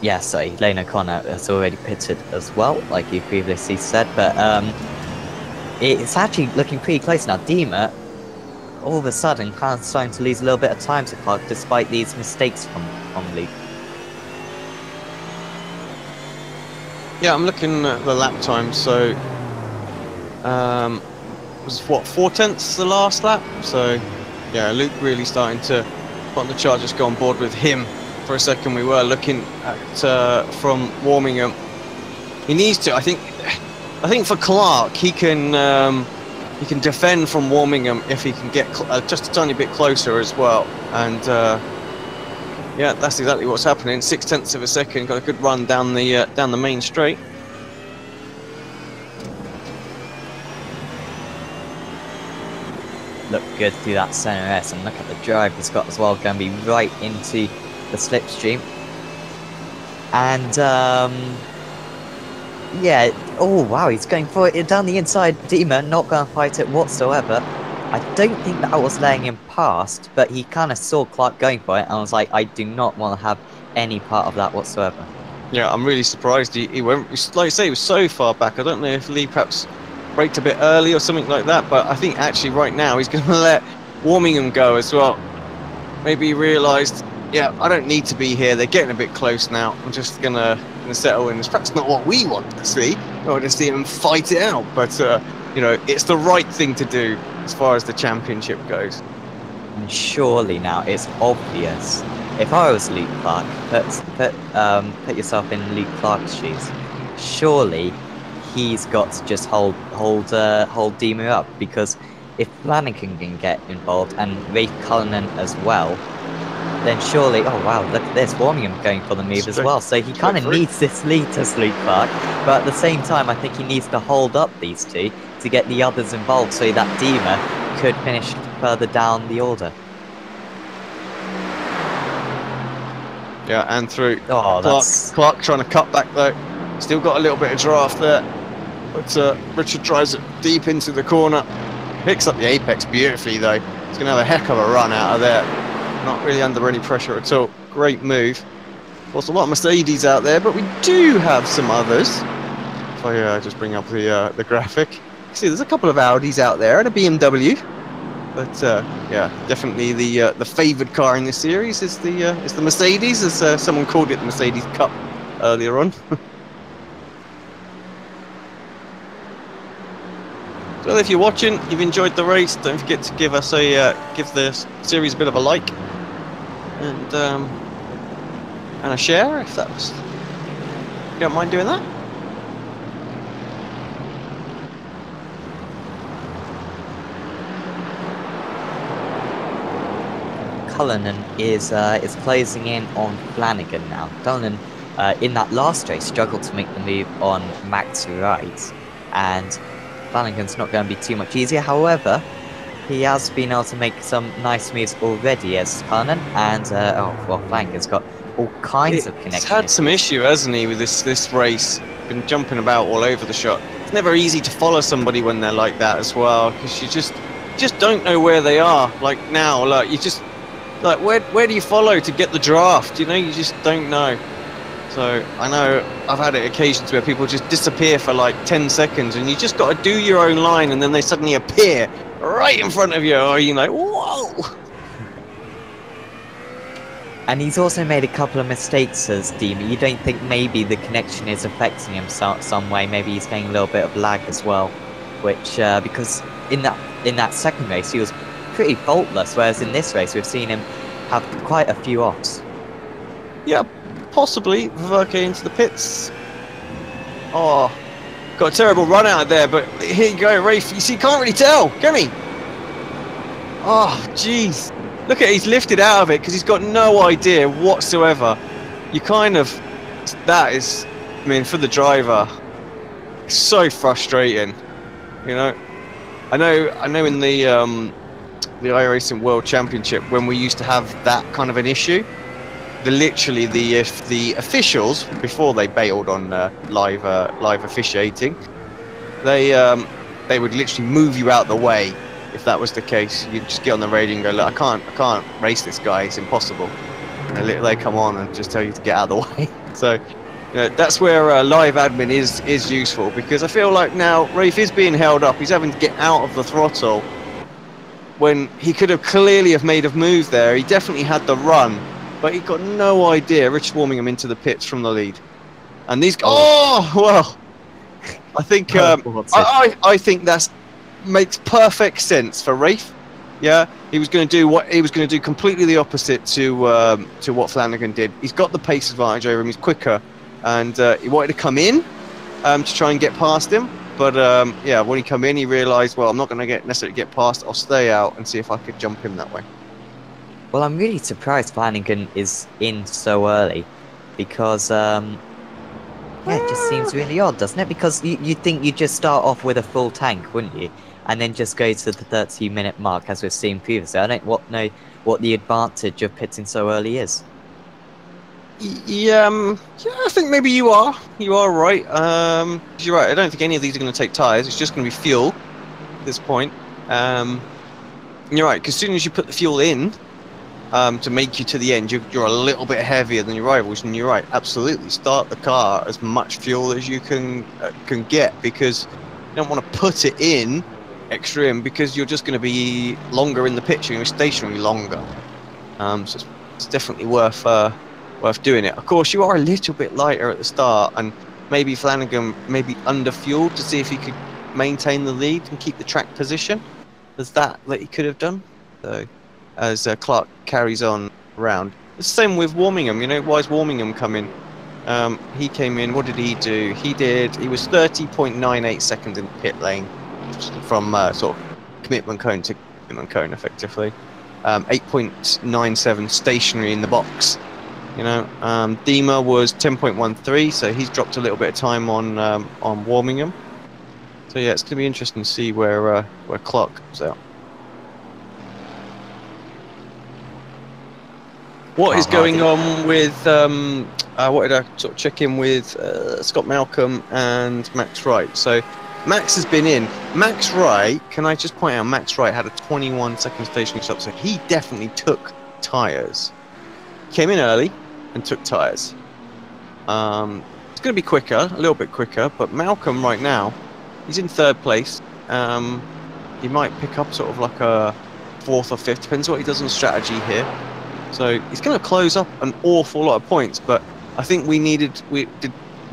yeah, sorry, Lane O'Connor has already pitted as well, like you previously said. But it's actually looking pretty close now. Diemer, all of a sudden, kind of starting to lose a little bit of time to Clark, despite these mistakes from Luke. Yeah, I'm looking at the lap time. So was what, 4/10 the last lap? So yeah, Luke really starting to put on the chart. Just go on board with him for a second. We were looking at from Warmingham. He needs to. I think for Clark, he can defend from Warmingham if he can get just a tiny bit closer as well. And yeah, that's exactly what's happening. 6/10 of a second, got a good run down the main straight. Look good through that center S, and look at the drive he's got as well, going to be right into the slipstream. And yeah, oh wow, he's going for it down the inside. Diemer not going to fight it whatsoever. I don't think that was letting him past, but he kind of saw Clark going for it and was like, I do not want to have any part of that whatsoever. Yeah, I'm really surprised he went, like you say, he was so far back. I don't know if Lee perhaps braked a bit early or something like that, but I think actually right now he's going to let Warmingham go as well. Maybe he realised, yeah, I don't need to be here. They're getting a bit close now. I'm just going to settle in. It's perhaps not what we want to see. We want to see him fight it out, but you know, it's the right thing to do as far as the championship goes. And surely now it's obvious. If I was Luke Clark, put yourself in Luke Clark's shoes. Surely he's got to just hold Diemer up, because if Flanagan can get involved and Rafe Cullinan as well, then surely, oh wow, look at this, Warmingham going for the move as well. So he kind of needs this lead to Luke Clark, but at the same time I think he needs to hold up these two to get the others involved so that Diemer could finish further down the order. Yeah, and through. Oh, Clark trying to cut back though. Still got a little bit of draft there. But Richard drives it deep into the corner. Picks up the apex beautifully though. He's going to have a heck of a run out of there. Not really under any pressure at all. Great move. Of course, a lot of Mercedes out there, but we do have some others. If I just bring up the graphic, see there's a couple of Audis out there and a BMW, but yeah, definitely the favoured car in this series is the Mercedes, as someone called it the Mercedes Cup earlier on. So if you're watching, you've enjoyed the race, don't forget to give us give the series a bit of a like and a share if that's, you don't mind doing that. Cullinan is closing in on Flanagan now. Cullinan, in that last race, struggled to make the move on Max Wright, and Flanagan's not going to be too much easier. However, he has been able to make some nice moves already as Cullinan, and Flanagan's got all kinds of connections. He's had some issue, hasn't he, with this race? Been jumping about all over the shot. It's never easy to follow somebody when they're like that as well, because you just don't know where they are. Like now, like you just like where do you follow to get the draft? You know, you just don't know. So I know I've had occasions where people just disappear for like 10 seconds, and you just got to do your own line, and then they suddenly appear right in front of you. Or you're like, whoa! And he's also made a couple of mistakes as Deema. You don't think maybe the connection is affecting him some way? Maybe he's getting a little bit of lag as well, which because in that second race he was pretty faultless, whereas in this race we've seen him have quite a few offs. Yeah, possibly. Verke into the pits. Oh, got a terrible run out there, but here you go, Rafe. You see, can't really tell, can he? Oh, jeez. Look at, he's lifted out of it because he's got no idea whatsoever. You kind of, that is, I mean, for the driver, it's so frustrating. You know, I know in the iRacing World Championship when we used to have that kind of an issue, if the officials, before they bailed on live officiating, they would literally move you out the way. If that was the case, you'd just get on the radio and go, look, I can't race this guy, it's impossible. And they come on and just tell you to get out of the way. So, you know, that's where live admin is useful, because I feel like now Rafe is being held up. He's having to get out of the throttle when he could have clearly have made a move there. He definitely had the run, but he got no idea. Rich warming him into the pits from the lead, and these. Oh well, I think I think that's makes perfect sense for Rafe. Yeah, he was going to do completely the opposite to what Flanagan did. He's got the pace advantage over him. He's quicker, and he wanted to come in to try and get past him. But yeah, when he come in, he realised, well, I'm not going to necessarily get past. I'll stay out and see if I could jump him that way. Well, I'm really surprised Flanagan is in so early, because yeah, it just seems really odd, doesn't it? Because you'd think you'd just start off with a full tank, wouldn't you? And then just go to the 30-minute mark, as we've seen previously. I don't know what the advantage of pitting so early is. Yeah, I think maybe you are right. You're right. I don't think any of these are going to take tyres. It's just going to be fuel at this point. You're right, because as soon as you put the fuel in to make you to the end, you're a little bit heavier than your rivals. And you're right, absolutely. Start the car as much fuel as you can get, because you don't want to put it in extra in, because you're just going to be longer in the pit. You're going to be stationary longer. So it's definitely worth doing it. Of course, you are a little bit lighter at the start, and maybe Flanagan maybe under-fueled to see if he could maintain the lead and keep the track position. There's that he could have done. So as Clark carries on around. It's the same with Warmingham. You know, why is Warmingham coming? He came in, what did he do? He was 30.98 seconds in the pit lane from sort of commitment cone to commitment cone, effectively. 8.97 stationary in the box. You know, Deema was 10.13, so he's dropped a little bit of time on Warmingham. So yeah, it's going to be interesting to see where Clark comes out. What is going on with what did I sort of check in with Scott Malcolm and Max Wright? So Max has been in. Max Wright, can I just point out, Max Wright had a 21-second stationary stop, so he definitely took tyres. Came in early and took tyres. So it's going to be quicker, a little bit quicker. But Malcolm right now, he's in 3rd place. He might pick up sort of like a 4th or 5th, depends what he does on strategy here. So he's going to close up an awful lot of points. But I think we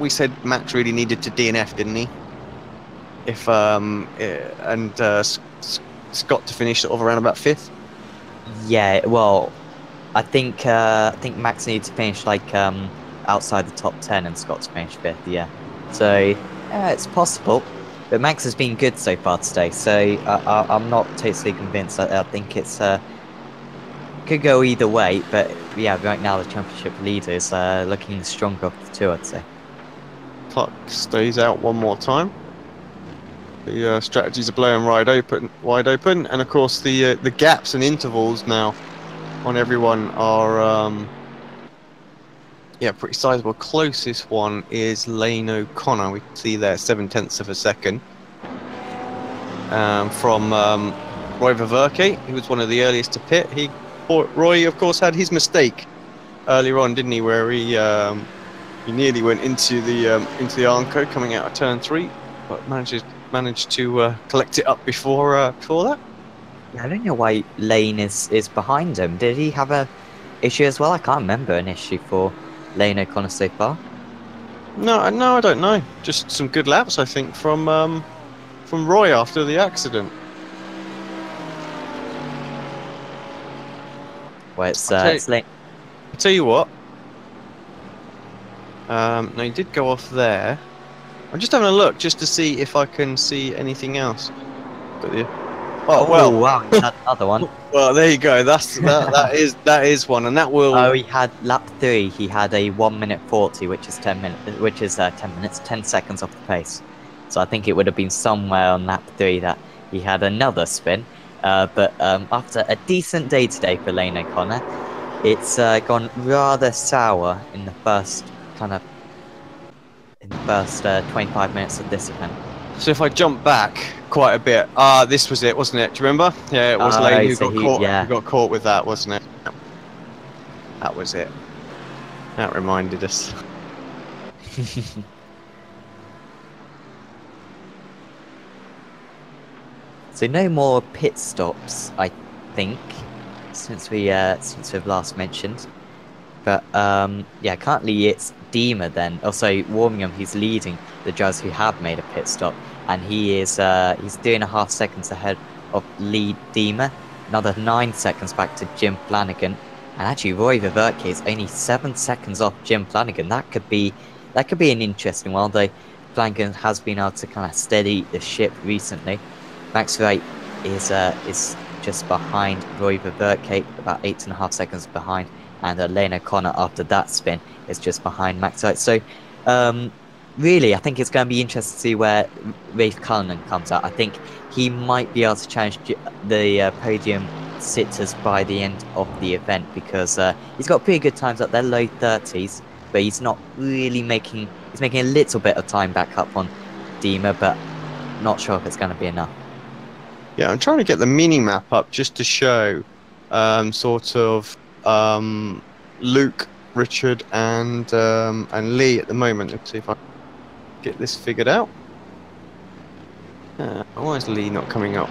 said Max really needed to DNF, didn't he? If Scott to finish sort of around about 5th. Yeah, well, I think Max needs to finish like outside the top 10 and Scott's finished 5th. Yeah, so it's possible, but Max has been good so far today. So I'm not totally convinced. I think it's could go either way, but yeah, right now the championship leader is looking stronger of the two, I'd say. Clark stays out one more time. The strategies are blowing wide open, and of course the gaps and intervals now on everyone are pretty sizable. Closest one is Lane O'Connor. We can see there 0.7 of a second from Roy Ververke, who was one of the earliest to pit. Roy, of course, had his mistake earlier on, didn't he? Where he nearly went into the Arco coming out of turn 3, but managed to collect it up before that. I don't know why Lane is behind him. Did he have a issue as well? I can't remember an issue for Lane O'Connor so far. No, I don't know. Just some good laps, I think, from Roy after the accident. Well, it's Lane. I'll tell you what. No, he did go off there. I'm just having a look just to see if I can see anything else. Oh well, wow, he had another one. Well, there you go. That is one, and that will. Oh, he had lap 3. He had a 1:40, which is 10 minutes, 10 seconds off the pace. So I think it would have been somewhere on lap 3 that he had another spin. But after a decent day today for Lane O'Connor, it's gone rather sour in the first 25 minutes of this event. So if I jump back quite a bit, this was it, wasn't it? Do you remember? Yeah, it was Lane who got caught with that, wasn't it? That was it. That reminded us. So no more pit stops, I think, since we've last mentioned. But yeah, currently it's Dima then. Also, Warmingham, he's leading the drivers who have made a pit stop, and he is he's 3.5 seconds ahead of lead Dima. Another 9 seconds back to Jim Flanagan, and actually Roy Ververke is only 7 seconds off Jim Flanagan. That could be an interesting one. Though Flanagan has been able to kind of steady the ship recently. Max Wright is just behind Roy Ververke, about 8.5 seconds behind. And Lane O'Connor, after that spin, is just behind Max Wright. So, really, I think it's going to be interesting to see where Rafe Cullinan comes out. I think he might be able to challenge the podium sitters by the end of the event, because he's got pretty good times up there, low 30s, but he's not really making... He's making a little bit of time back up on Dima, but not sure if it's going to be enough. Yeah, I'm trying to get the mini-map up just to show sort of... Luke, Richard, and Lee at the moment. Let's see if I can get this figured out. Why is Lee not coming up?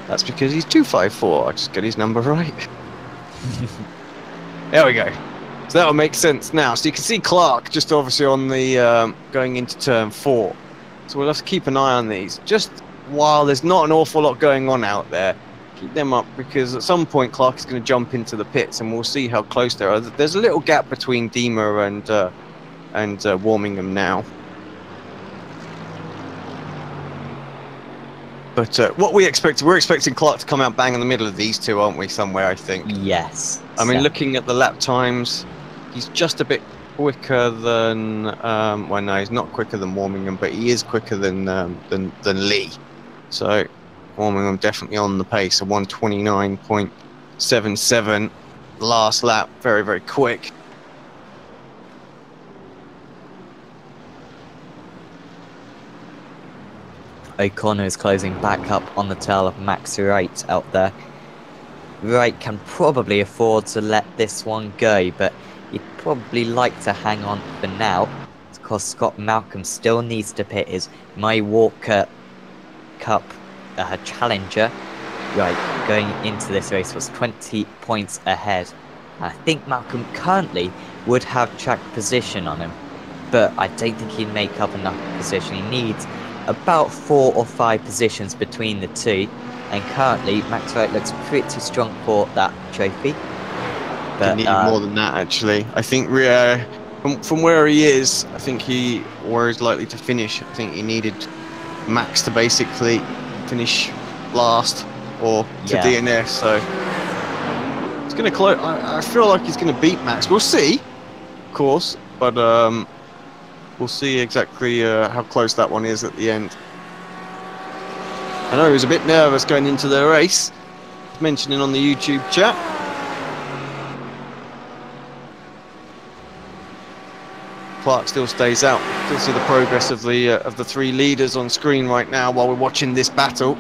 That's because he's 254. I just get his number right. There we go. So that'll make sense now. So you can see Clark just obviously on the going into turn 4. So we'll have to keep an eye on these. Just while there's not an awful lot going on out there, keep them up, because at some point Clark is going to jump into the pits, and we'll see how close they are. There's a little gap between Dima and Warmingham now. But what we're expecting Clark to come out bang in the middle of these two, aren't we? Somewhere, I think. Yes. I mean, looking at the lap times, he's just a bit quicker than. Well, no, he's not quicker than Warmingham, but he is quicker than Lee. So Warmingham definitely on the pace, a 1:29.77 last lap, very, very quick. O'Connor is closing back up on the tail of Max Wright out there. Wright can probably afford to let this one go, but he'd probably like to hang on for now, because Scott Malcolm still needs to pit his My Walker Cup challenger. Right, going into this race was 20 points ahead. I think Malcolm currently would have track position on him, but I don't think he'd make up enough position. He needs about 4 or 5 positions between the two, and currently Max Wright looks pretty strong for that trophy. But he needed more than that, actually. I think from where he is, I think where he's likely to finish, I think he needed Max to basically finish last or to DNS. So it's going to close. I feel like he's going to beat Max. We'll see, of course, but we'll see exactly how close that one is at the end. I know he was a bit nervous going into the race, mentioning on the YouTube chat. Clark still stays out. Still see the progress of the 3 leaders on screen right now while we're watching this battle.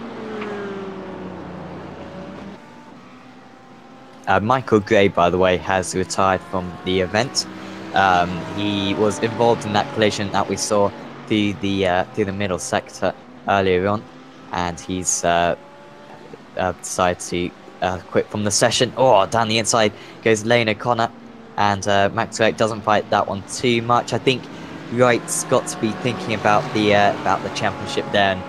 Michael Gray, by the way, has retired from the event. He was involved in that collision that we saw through the middle sector earlier on, and he's decided to quit from the session. Oh, down the inside goes Lane O'Connor, and Max Wright doesn't fight that one too much. I think Wright's got to be thinking about the championship there, and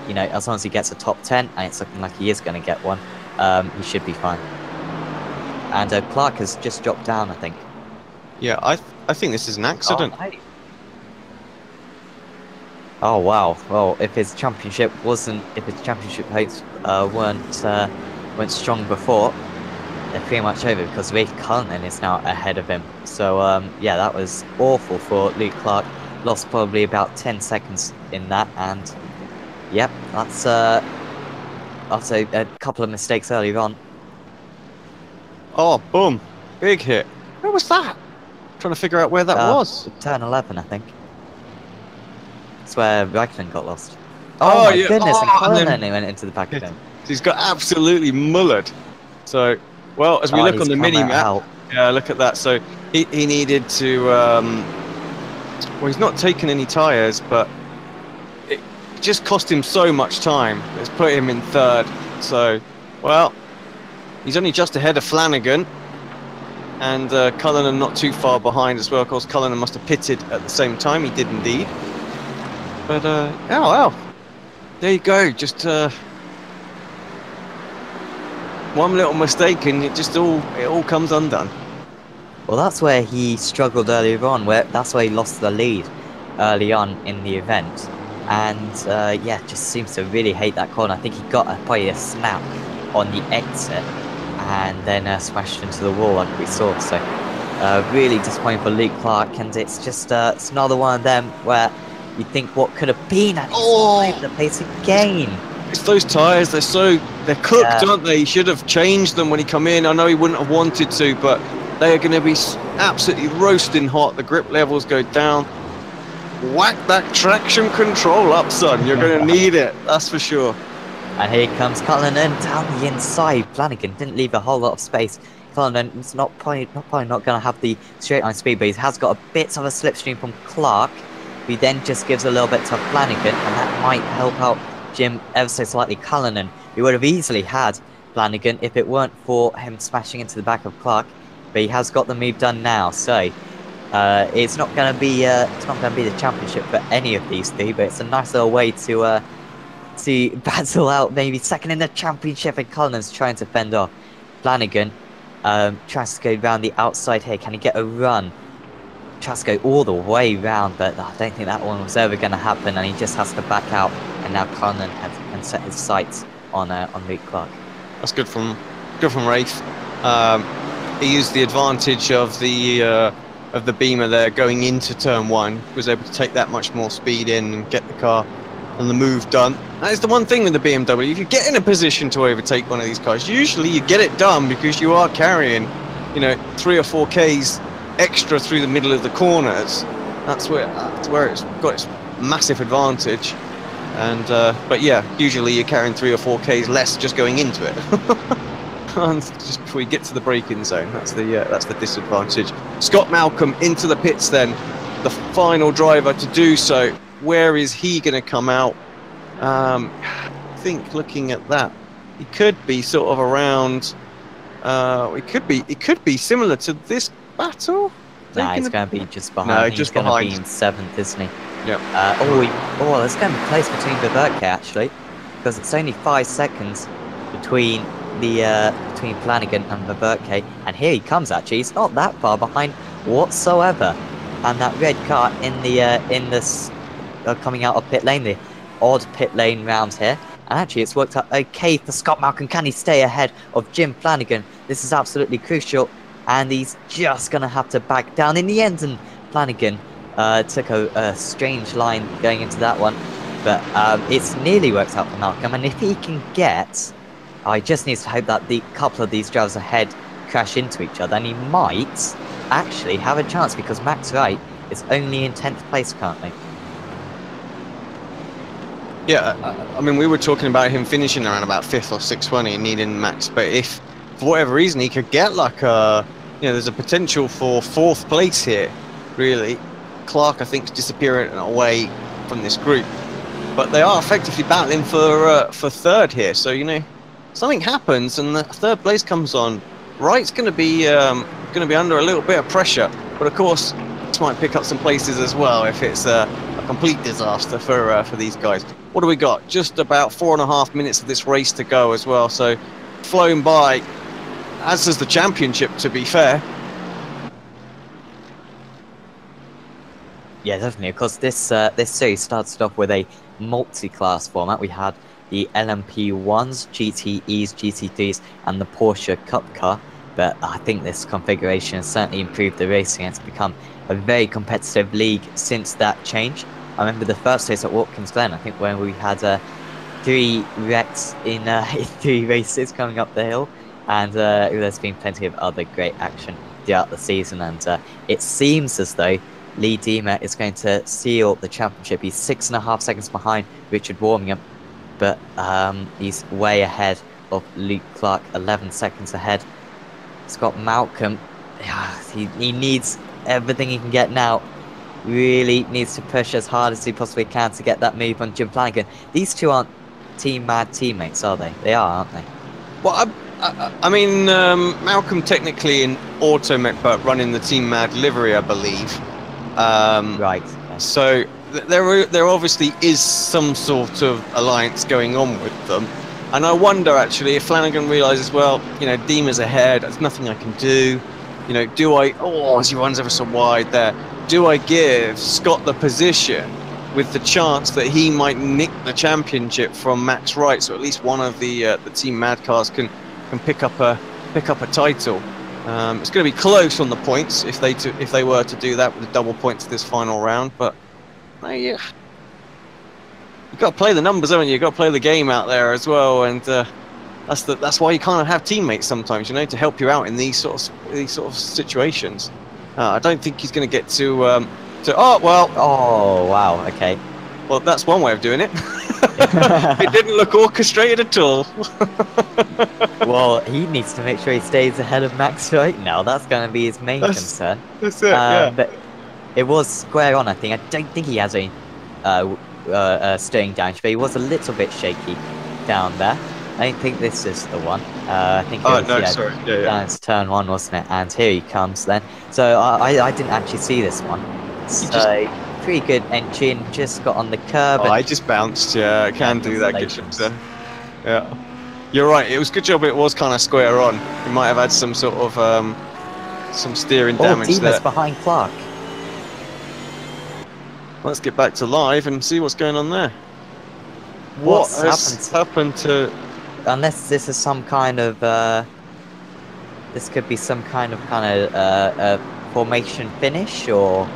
you know, as long as he gets a top 10, and it's looking like he is going to get one, he should be fine. And Clark has just dropped down, I think. Yeah, I think this is an accident. Oh wow! Well, if his championship hopes weren't strong before, they're pretty much over, because Rafe Cullinan is now ahead of him. So yeah, that was awful for Luke Clark. Lost probably about 10 seconds in that, and yep, that's also a couple of mistakes earlier on. Oh, boom! Big hit. Where was that? I'm trying to figure out where that was. Turn 11, I think. That's where Raikkonen got lost. Oh, my yeah. goodness, and Cullinan then went into the back of him. He's got absolutely mullered. So, well, as we look on the mini-map, yeah, look at that. So he needed to, well, he's not taken any tyres, but it just cost him so much time. It's put him in 3rd. So, well, he's only just ahead of Flanagan, and Cullinan not too far behind as well. Of course, Cullinan must have pitted at the same time. He did indeed. But, oh, well, there you go. Just one little mistake, and it all comes undone. Well, that's where he struggled earlier on. That's where he lost the lead early on in the event, and yeah, just seems to really hate that corner. I think he got probably a snap on the exit, and then smashed into the wall like we saw. So really disappointing for Luke Clark, and it's just it's another one of them where you think what could have been, and he's all over the place again. It's those tyres, they're cooked, aren't they? He should have changed them when he come in. I know he wouldn't have wanted to, but they are going to be absolutely roasting hot. The grip levels go down. Whack that traction control up, son. You're going to need it, that's for sure. And here comes Cullinan down the inside. Flanagan didn't leave a whole lot of space. Cullinan's probably not going to have the straight line speed, but he has got a bit of a slipstream from Clark, who then just gives a little bit to Flanagan, and that might help out Jim ever so slightly. Cullinan, who would have easily had Flanagan if it weren't for him smashing into the back of Clark, but he has got the move done now. So it's not going to be the championship for any of these three, but it's a nice little way to battle out maybe second in the championship, and Cullinan's trying to fend off Flanagan. Tries to go round the outside here. Can he get a run? Tries to go all the way round, but I don't think that one was ever going to happen, and he just has to back out. And now Cullinan can set his sights on Luke Clark. That's good from Rafe. He used the advantage of the Beamer there going into turn 1. Was able to take that much more speed in and get the car and the move done. That is the one thing with the BMW. If you get in a position to overtake one of these cars, usually you get it done because you are carrying, 3 or 4 Ks extra through the middle of the corners. That's where it's got its massive advantage. And but yeah, usually you're carrying 3 or 4 Ks less just going into it. just before we get to the braking zone. That's the disadvantage. Scott Malcolm into the pits then, the final driver to do so. Where is he going to come out? I think looking at that, he could be sort of around. It could be similar to this battle. Nah, he's going to be just behind. No, He's just going to behind. be in 7th, isn't he? Yep. There's going to be place between Viverke actually, because it's only 5 seconds between between Flanagan and Viverke, and here he comes. Actually, he's not that far behind whatsoever. And that red car in this coming out of pit lane, the odd pit lane round here. And actually, it's worked out okay for Scott Malcolm. Can he stay ahead of Jim Flanagan? This is absolutely crucial. And he's just going to have to back down in the end. And Flanagan took a strange line going into that one. But it's nearly worked out for Malcolm. And if he can get... he just needs to hope that the couple of these drivers ahead crash into each other. And he might actually have a chance because Max Wright is only in 10th place currently. Yeah, I mean, we were talking about him finishing around about 5th or 6th and needing Max. But if, for whatever reason, he could get like there's a potential for 4th place here, really. Clark, I think, is disappearing away from this group. But they are effectively battling for 3rd here. So, something happens and the 3rd place comes on. Wright's going to be under a little bit of pressure. But, of course, this might pick up some places as well if it's a complete disaster for these guys. What do we got? Just about 4.5 minutes of this race to go as well. So, flown by, as does the championship, to be fair. Yeah, definitely. Of course, this series started off with a multi-class format. We had the LMP1s, GTEs, GT3s, and the Porsche Cup car. But I think this configuration has certainly improved the racing. It's become a very competitive league since that change. I remember the first race at Watkins Glen, I think, when we had 3 wrecks in 3 races coming up the hill. And there's been plenty of other great action throughout the season. And it seems as though Lee Deemer is going to seal the championship. He's 6.5 seconds behind Richard Warmingham, but he's way ahead of Luke Clark, 11 seconds ahead. Scott Malcolm, he needs everything he can get now. Really needs to push as hard as he possibly can to get that move on Jim Flanagan. These two aren't Team Mad teammates, are they? They are, aren't they? Well, I mean, Malcolm technically in Automech, but running the Team Mad livery, I believe. Right. Okay. So there obviously is some sort of alliance going on with them. And I wonder, actually, if Flanagan realises, well, Deemer's ahead, there's nothing I can do. Do I... as he runs ever so wide there. Do I give Scott the position with the chance that he might nick the championship from Max Wright, so at least one of the Team Mad cars can pick up a title? It's going to be close on the points if they were to do that with a double point to this final round. But yeah, you've got to play the numbers, haven't you? You've got to play the game out there as well, and that's why you kind of have teammates sometimes, to help you out in these sort of situations. I don't think he's going to get to. Oh wow. Okay. Well, that's one way of doing it. It didn't look orchestrated at all. Well, he needs to make sure he stays ahead of Max right now. That's going to be his main concern. That's it, yeah. But it was square on, I think. I don't think he has a steering damage, but he was a little bit shaky down there. I don't think this is the one. I think it was, sorry. Down to turn 1, wasn't it? And here he comes then. So I didn't actually see this one. So pretty good entry and just got on the curb. I just bounced. Yeah, I can do that. Yeah, you're right. It was a good job. It was kind of square on. He might have had some sort of some steering damage Deemer's there. behind Clark. Let's get back to live and see what's going on there. What's has happened to? Unless this is some kind of this could be some kind of formation finish, or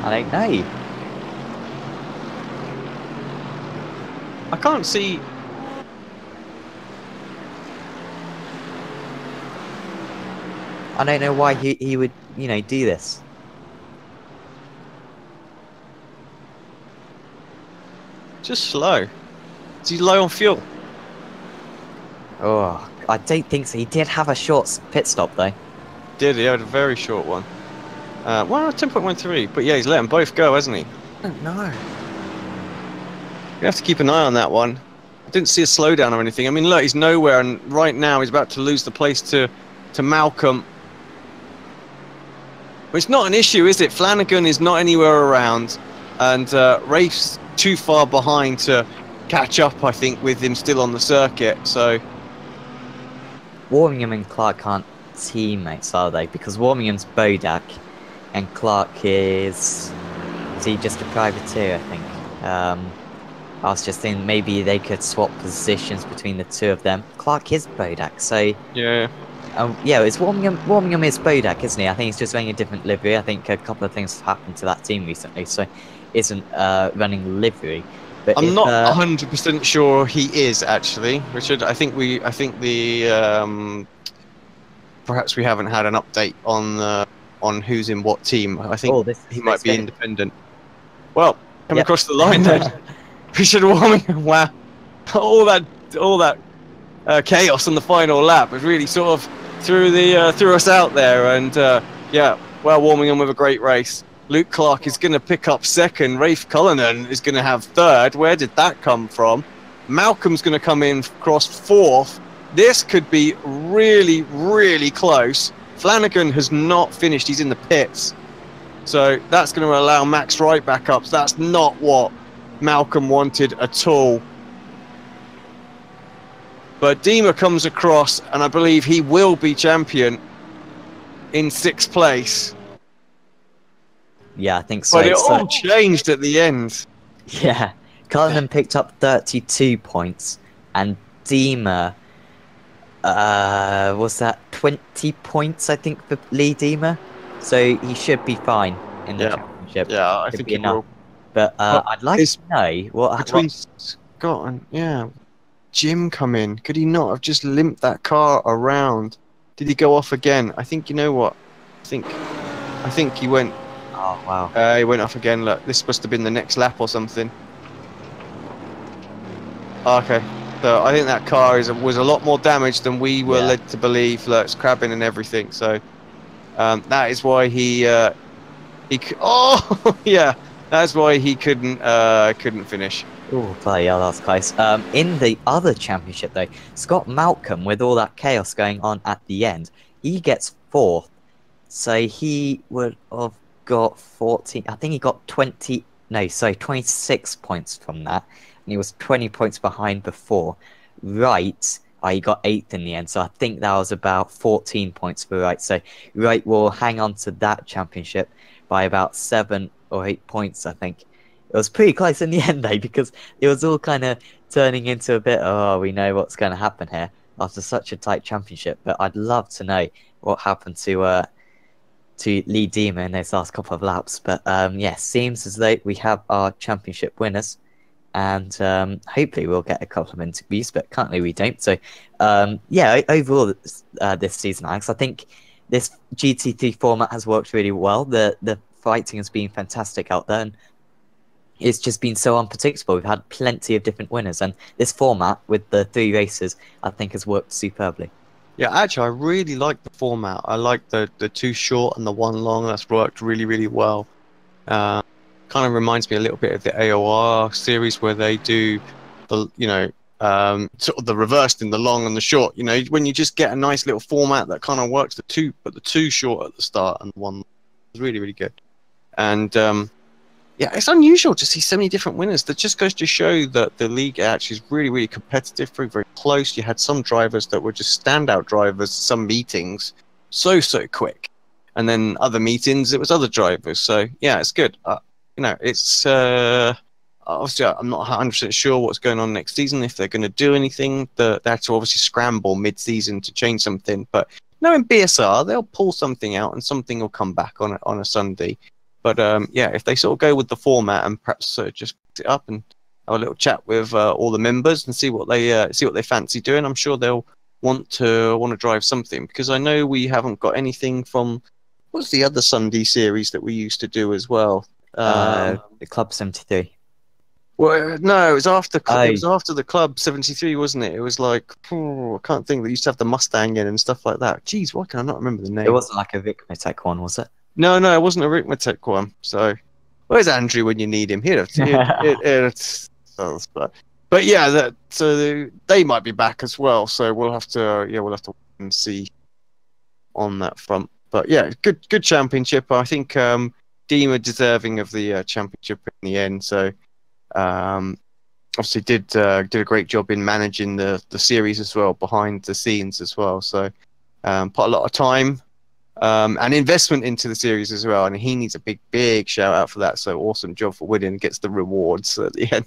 I don't know. I can't see. I don't know why he would do this. Just slow. Is he low on fuel? Oh I don't think so. He did have a short pit stop though. Did he had a very short one? Well, 10.13. But yeah, he's let them both go, hasn't he? I don't know. You have to keep an eye on that one. I didn't see a slowdown or anything. I mean, look, he's nowhere, and right now he's about to lose the place to Malcolm. But it's not an issue, is it? Flanagan is not anywhere around, and Rafe's too far behind to catch up, I think, with him still on the circuit. So Warmingham and Clark aren't teammates, are they? Because Warmingham's Bodak, and Clark is he just a privateer, I think. I was just thinking maybe they could swap positions between the two of them. Clark is Bodak, so yeah. Yeah, it's Warmingham. Warmingham is Bodak, isn't he? I think he's just wearing a different livery. I think a couple of things have happened to that team recently, so isn't running livery. But I'm not 100% sure he is actually, Richard. I think the perhaps we haven't had an update on who's in what team. I think he might be independent. Well, come across the line then. Richard Warmingham. Wow, all that chaos on the final lap has really sort of threw us out there. And yeah, well, Warmingham with a great race. Luke Clark is going to pick up second. Rafe Cullinan is going to have third. Where did that come from? Malcolm's going to come in across fourth. This could be really, really close. Flanagan has not finished. He's in the pits. So that's going to allow Max Wright back up. So that's not what Malcolm wanted at all. But Dima comes across, and I believe he will be champion in 6th place. Yeah, I think so. But it all changed at the end. Yeah, Cullinan picked up 32 points, and Dima, was that 20 points, I think, for Lee Dima? So he should be fine in the championship. Yeah, I think he will. But I'd like to know between Scott and Jim come in. Could he not have just limped that car around? Did he go off again? I think, you know what? I think he went. Oh wow! He went off again. Look, this must have been the next lap or something. Okay, so I think that car was a lot more damaged than we were led to believe. Look, it's crabbing and everything. So that is why he oh yeah, that's why he couldn't finish. Oh, bloody hell, that's close. In the other championship though, Scott Malcolm, with all that chaos going on at the end, he gets 4th. So he would have got 14. I think he got 26 points from that, and he was 20 points behind before. Wright, he got 8th in the end, so I think that was about 14 points for Wright. So Wright will hang on to that championship by about 7 or 8 points, I think. It was pretty close in the end though, because it was all kind of turning into a bit, oh, we know what's going to happen here after such a tight championship. But I'd love to know what happened to Lee Dima in those last couple of laps. But yeah, seems as though we have our championship winners, and hopefully we'll get a couple of interviews, but currently we don't. So yeah, overall this season, Alex, I think this GT3 format has worked really well. The fighting has been fantastic out there, and it's just been so unpredictable. We've had plenty of different winners, and this format with the 3 races, I think, has worked superbly. Yeah, actually, I really like the format. I like the 2 short and the 1 long. That's worked really, really well. Kind of reminds me a little bit of the AOR series where they do the, sort of the reversed in the long and the short. You know, when you just get a nice little format that kind of works, but the 2 short at the start and the 1 is really, really good. And yeah, it's unusual to see so many different winners. That just goes to show that the league actually is really, really competitive, very, very close. You had some drivers that were just standout drivers, some meetings, so quick. And then other meetings, it was other drivers. So, yeah, it's good. It's obviously, I'm not 100% sure what's going on next season, if they're going to do anything. They have to obviously scramble mid-season to change something. But, in BSR, they'll pull something out and something will come back on a Sunday. But yeah, if they sort of go with the format and perhaps just pick it up and have a little chat with all the members and see what they fancy doing, I'm sure they'll want to drive something, because I know we haven't got anything from what's the other Sunday series that we used to do as well. The Club 73. Well, no, it was after Oh, it was after the Club 73, wasn't it? It was like I can't think. They used to have the Mustang in and stuff like that. Jeez, why can I not remember the it name? wasn't like a Vicmatech one, was it? No, it wasn't a Rickmatech one. So where's Andrew when you need him? Here, but yeah, they might be back as well. So we'll have to wait and see on that front. But yeah, good championship. I think Dima deserving of the championship in the end. So obviously did a great job in managing the series as well, behind the scenes as well. So put a lot of time and investment into the series as well, and he needs a big shout out for that. So awesome job for winning, gets the rewards at the end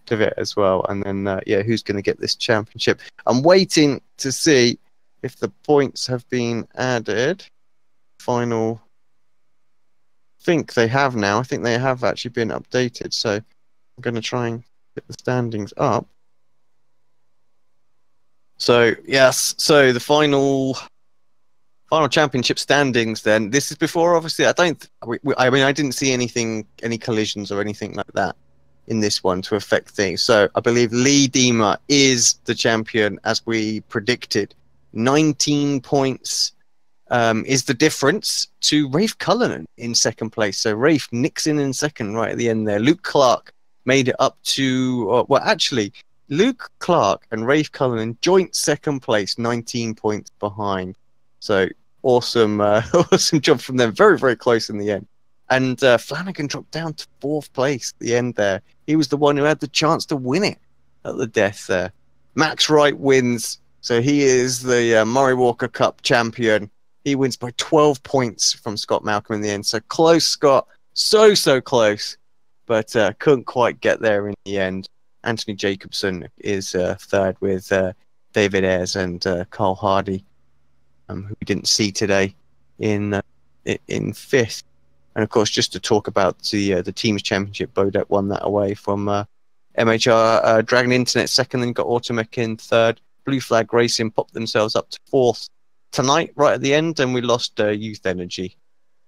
of it as well. And then who's going to get this championship? I'm waiting to see if the points have been added. Final, I think they have now. I think they have actually been updated. So I'm going to try and get the standings up. So yes, so the final championship standings. Then this is before, obviously. I didn't see any collisions or anything like that in this one to affect things. So I believe Lee Dima is the champion as we predicted. 19 points is the difference to Rafe Cullinan in second place. So Rafe Nixon in second right at the end there. Luke Clark made it up to Luke Clark and Rafe Cullinan joint second place, 19 points behind. So awesome job from them. Very, very close in the end. And Flanagan dropped down to fourth place at the end there. He was the one who had the chance to win it at the death there. Max Wright wins. So he is the Murray Walker Cup champion. He wins by 12 points from Scott Malcolm in the end. So close, Scott. So close. But couldn't quite get there in the end. Anthony Jacobson is third with David Ayres and Carl Hardy, who we didn't see today, in fifth. And of course, just to talk about the team's championship, Bodek won that away from MHR Dragon Internet second, then got Automech in third. Blue Flag Racing popped themselves up to fourth tonight, right at the end, and we lost Youth Energy.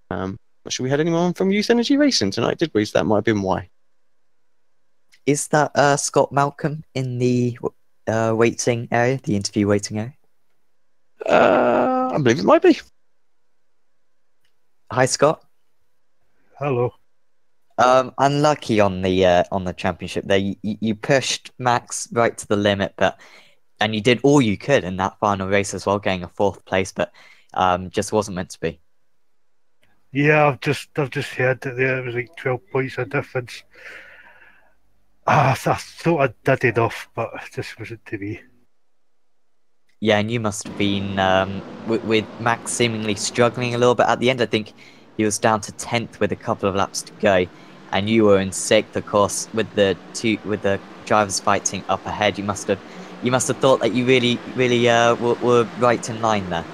Not sure we had anyone from Youth Energy Racing tonight, did we? So that might have been why. Is that Scott Malcolm in the waiting area, the interview waiting area? I believe it might be. Hi, Scott. Hello. Unlucky on the championship there. You pushed Max right to the limit, and you did all you could in that final race as well, getting a fourth place, but just wasn't meant to be. Yeah, I've just heard that there was like 12 points of difference. I thought I did enough, but it just wasn't to be. Yeah, and you must have been with Max seemingly struggling a little bit at the end. I think he was down to 10th with a couple of laps to go, and you were in 6th, of course, with the drivers fighting up ahead. You must have thought that you really were right in line there.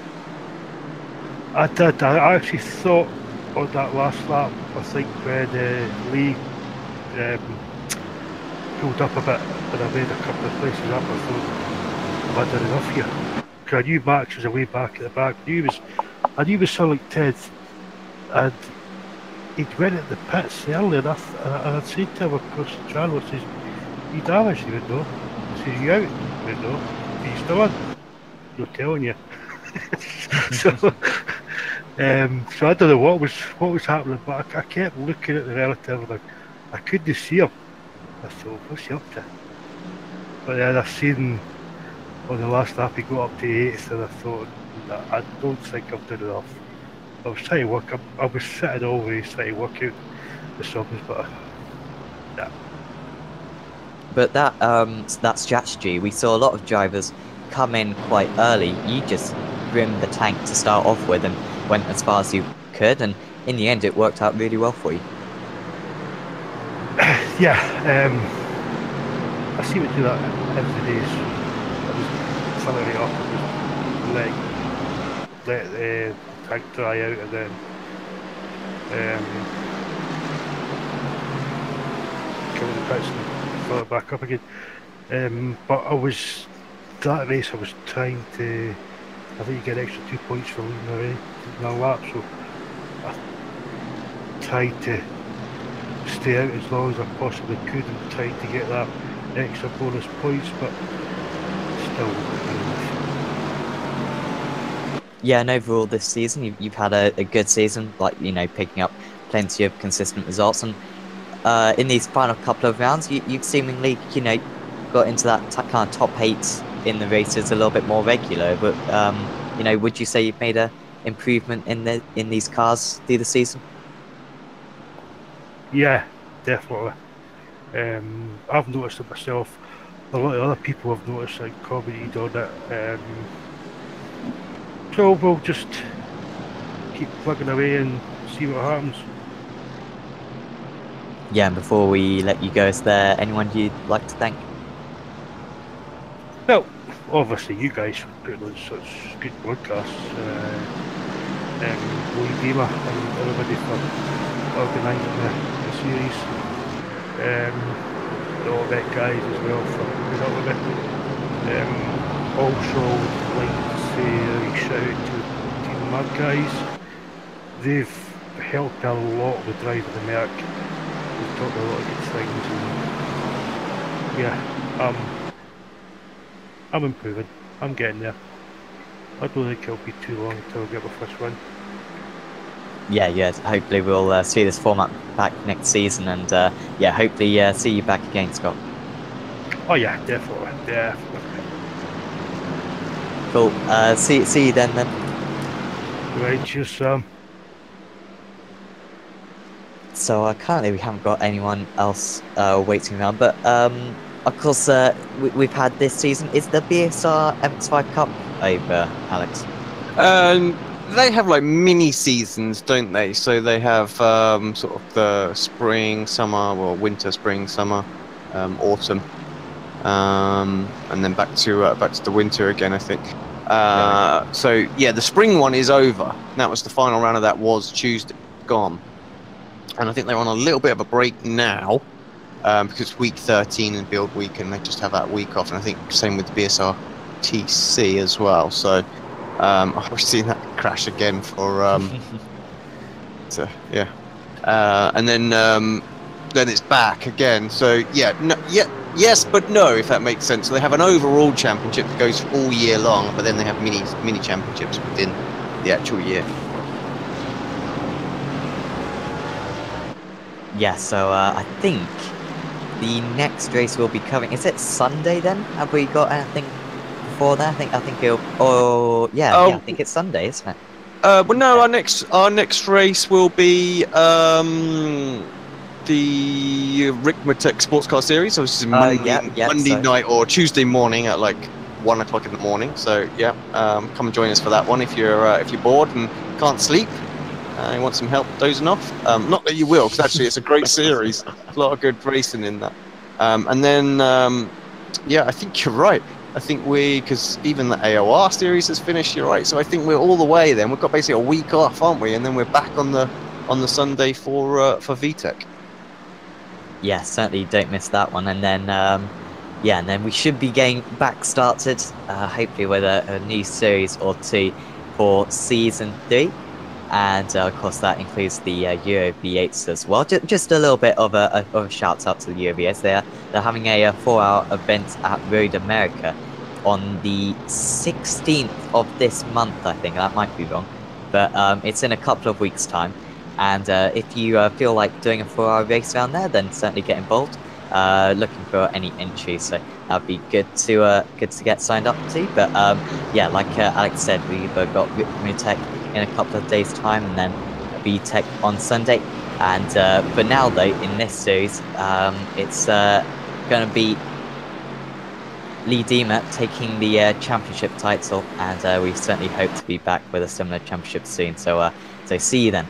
I did. I actually thought on that last lap, I think when Lee pulled up a bit and I made a couple of places up, I thought I've had enough here. Because I knew Max was away back at the back. I knew he was still like 10th, and he'd went at the pits early enough, and I'd said to him across the channel, I says, "You damaged?" He went, "No." I says, "You out?" He went, "No." "Are you still in?" "No telling you." so I don't know what was happening, but I kept looking at the relative and I couldn't see him. I thought, what's he up to? But then I seen on the last lap he got up to 8th, and I thought, I don't think I've done enough. I was trying to work up. I was sitting always trying to work out the sums, but yeah. But that strategy, we saw a lot of drivers come in quite early. You just brimmed the tank to start off with and went as far as you could, and in the end it worked out really well for you. Yeah, I seem to do that every day. I was filling it up and just let the tank dry out, and then come in the pits and fill it back up again. But that race I was trying to, I think you get extra 2 points for leading already in a lap, so I tried to stay out as long as I possibly could and try to get that extra bonus points, but still not enough. Yeah, and overall this season, you've had a good season, like, you know, picking up plenty of consistent results. And in these final couple of rounds, you've seemingly, you know, got into that kind of top 8 in the races a little bit more regular. But, you know, would you say you've made a improvement in these cars through the season? Yeah, definitely. I've noticed it myself. A lot of other people have noticed and commented on it. So we'll just keep plugging away and see what happens. Yeah, and before we let you go, is there anyone you'd like to thank? Well, obviously you guys for putting on such good podcasts. Lee Beamer and everybody for organising the series. The Orbit guys as well for putting up with it. Also, like to say a big shout out to Team Mad guys. They've helped a lot with driving the Merc. We've talked a lot of good things, and yeah, I'm improving. I'm getting there. I don't think it'll be too long until I get my first win. Yeah. Hopefully we'll see this format back next season, and yeah, hopefully see you back again, Scott. Oh yeah, definitely. Cool. See you then. Right, cheers, Sam. So currently we haven't got anyone else waiting around, but of course we've had this season. Is the BSR MX5 Cup over, Alex? They have like mini seasons, don't they? So they have sort of the spring, summer, well, winter, spring, summer, autumn, and then back to the winter again, I think. So yeah, the spring one is over. That was the final round of that was Tuesday gone, and I think they're on a little bit of a break now because it's week 13 and build week, and they just have that week off. And I think same with the BSR TC as well. So I've seen that crash again for so yeah, and then it's back again. So yeah, yes, but no, if that makes sense. So they have an overall championship that goes all year long, but then they have mini championships within the actual year. Yeah, so I think the next race we'll be covering, is it Sunday then? Have we got anything before that? I think it'll, I think it's Sunday, isn't it? Well, no, our next race will be the Rick Matek Sports Car Series. So this is Monday night or Tuesday morning at like 1 o'clock in the morning. So yeah, come and join us for that one if you're bored and can't sleep. You want some help dozing off? Not that you will, because actually it's a great series. A lot of good racing in that. And then, I think you're right. I think because even the AOR series has finished, you're right. So I think we're all the way then. We've got basically a week off, aren't we? And then we're back on the Sunday for VTEC. Yeah, certainly don't miss that one. And then, and then we should be getting back started, hopefully with a new series or two for Season 3. And of course that includes the Euro V8s as well. Just a little bit of a shout out to the Euro V8s. They're having a 4-hour event at Road America on the 16th of this month, I think. That might be wrong, but it's in a couple of weeks' time. And if you feel like doing a 4-hour race around there, then certainly get involved. Looking for any entries, so that'd be good to get signed up to. But like Alex said, we've got Mutek in a couple of days' time, and then VTEC on Sunday. And for now, though, in this series, it's going to be Lee Diemer taking the championship title, and we certainly hope to be back with a similar championship soon. So see you then.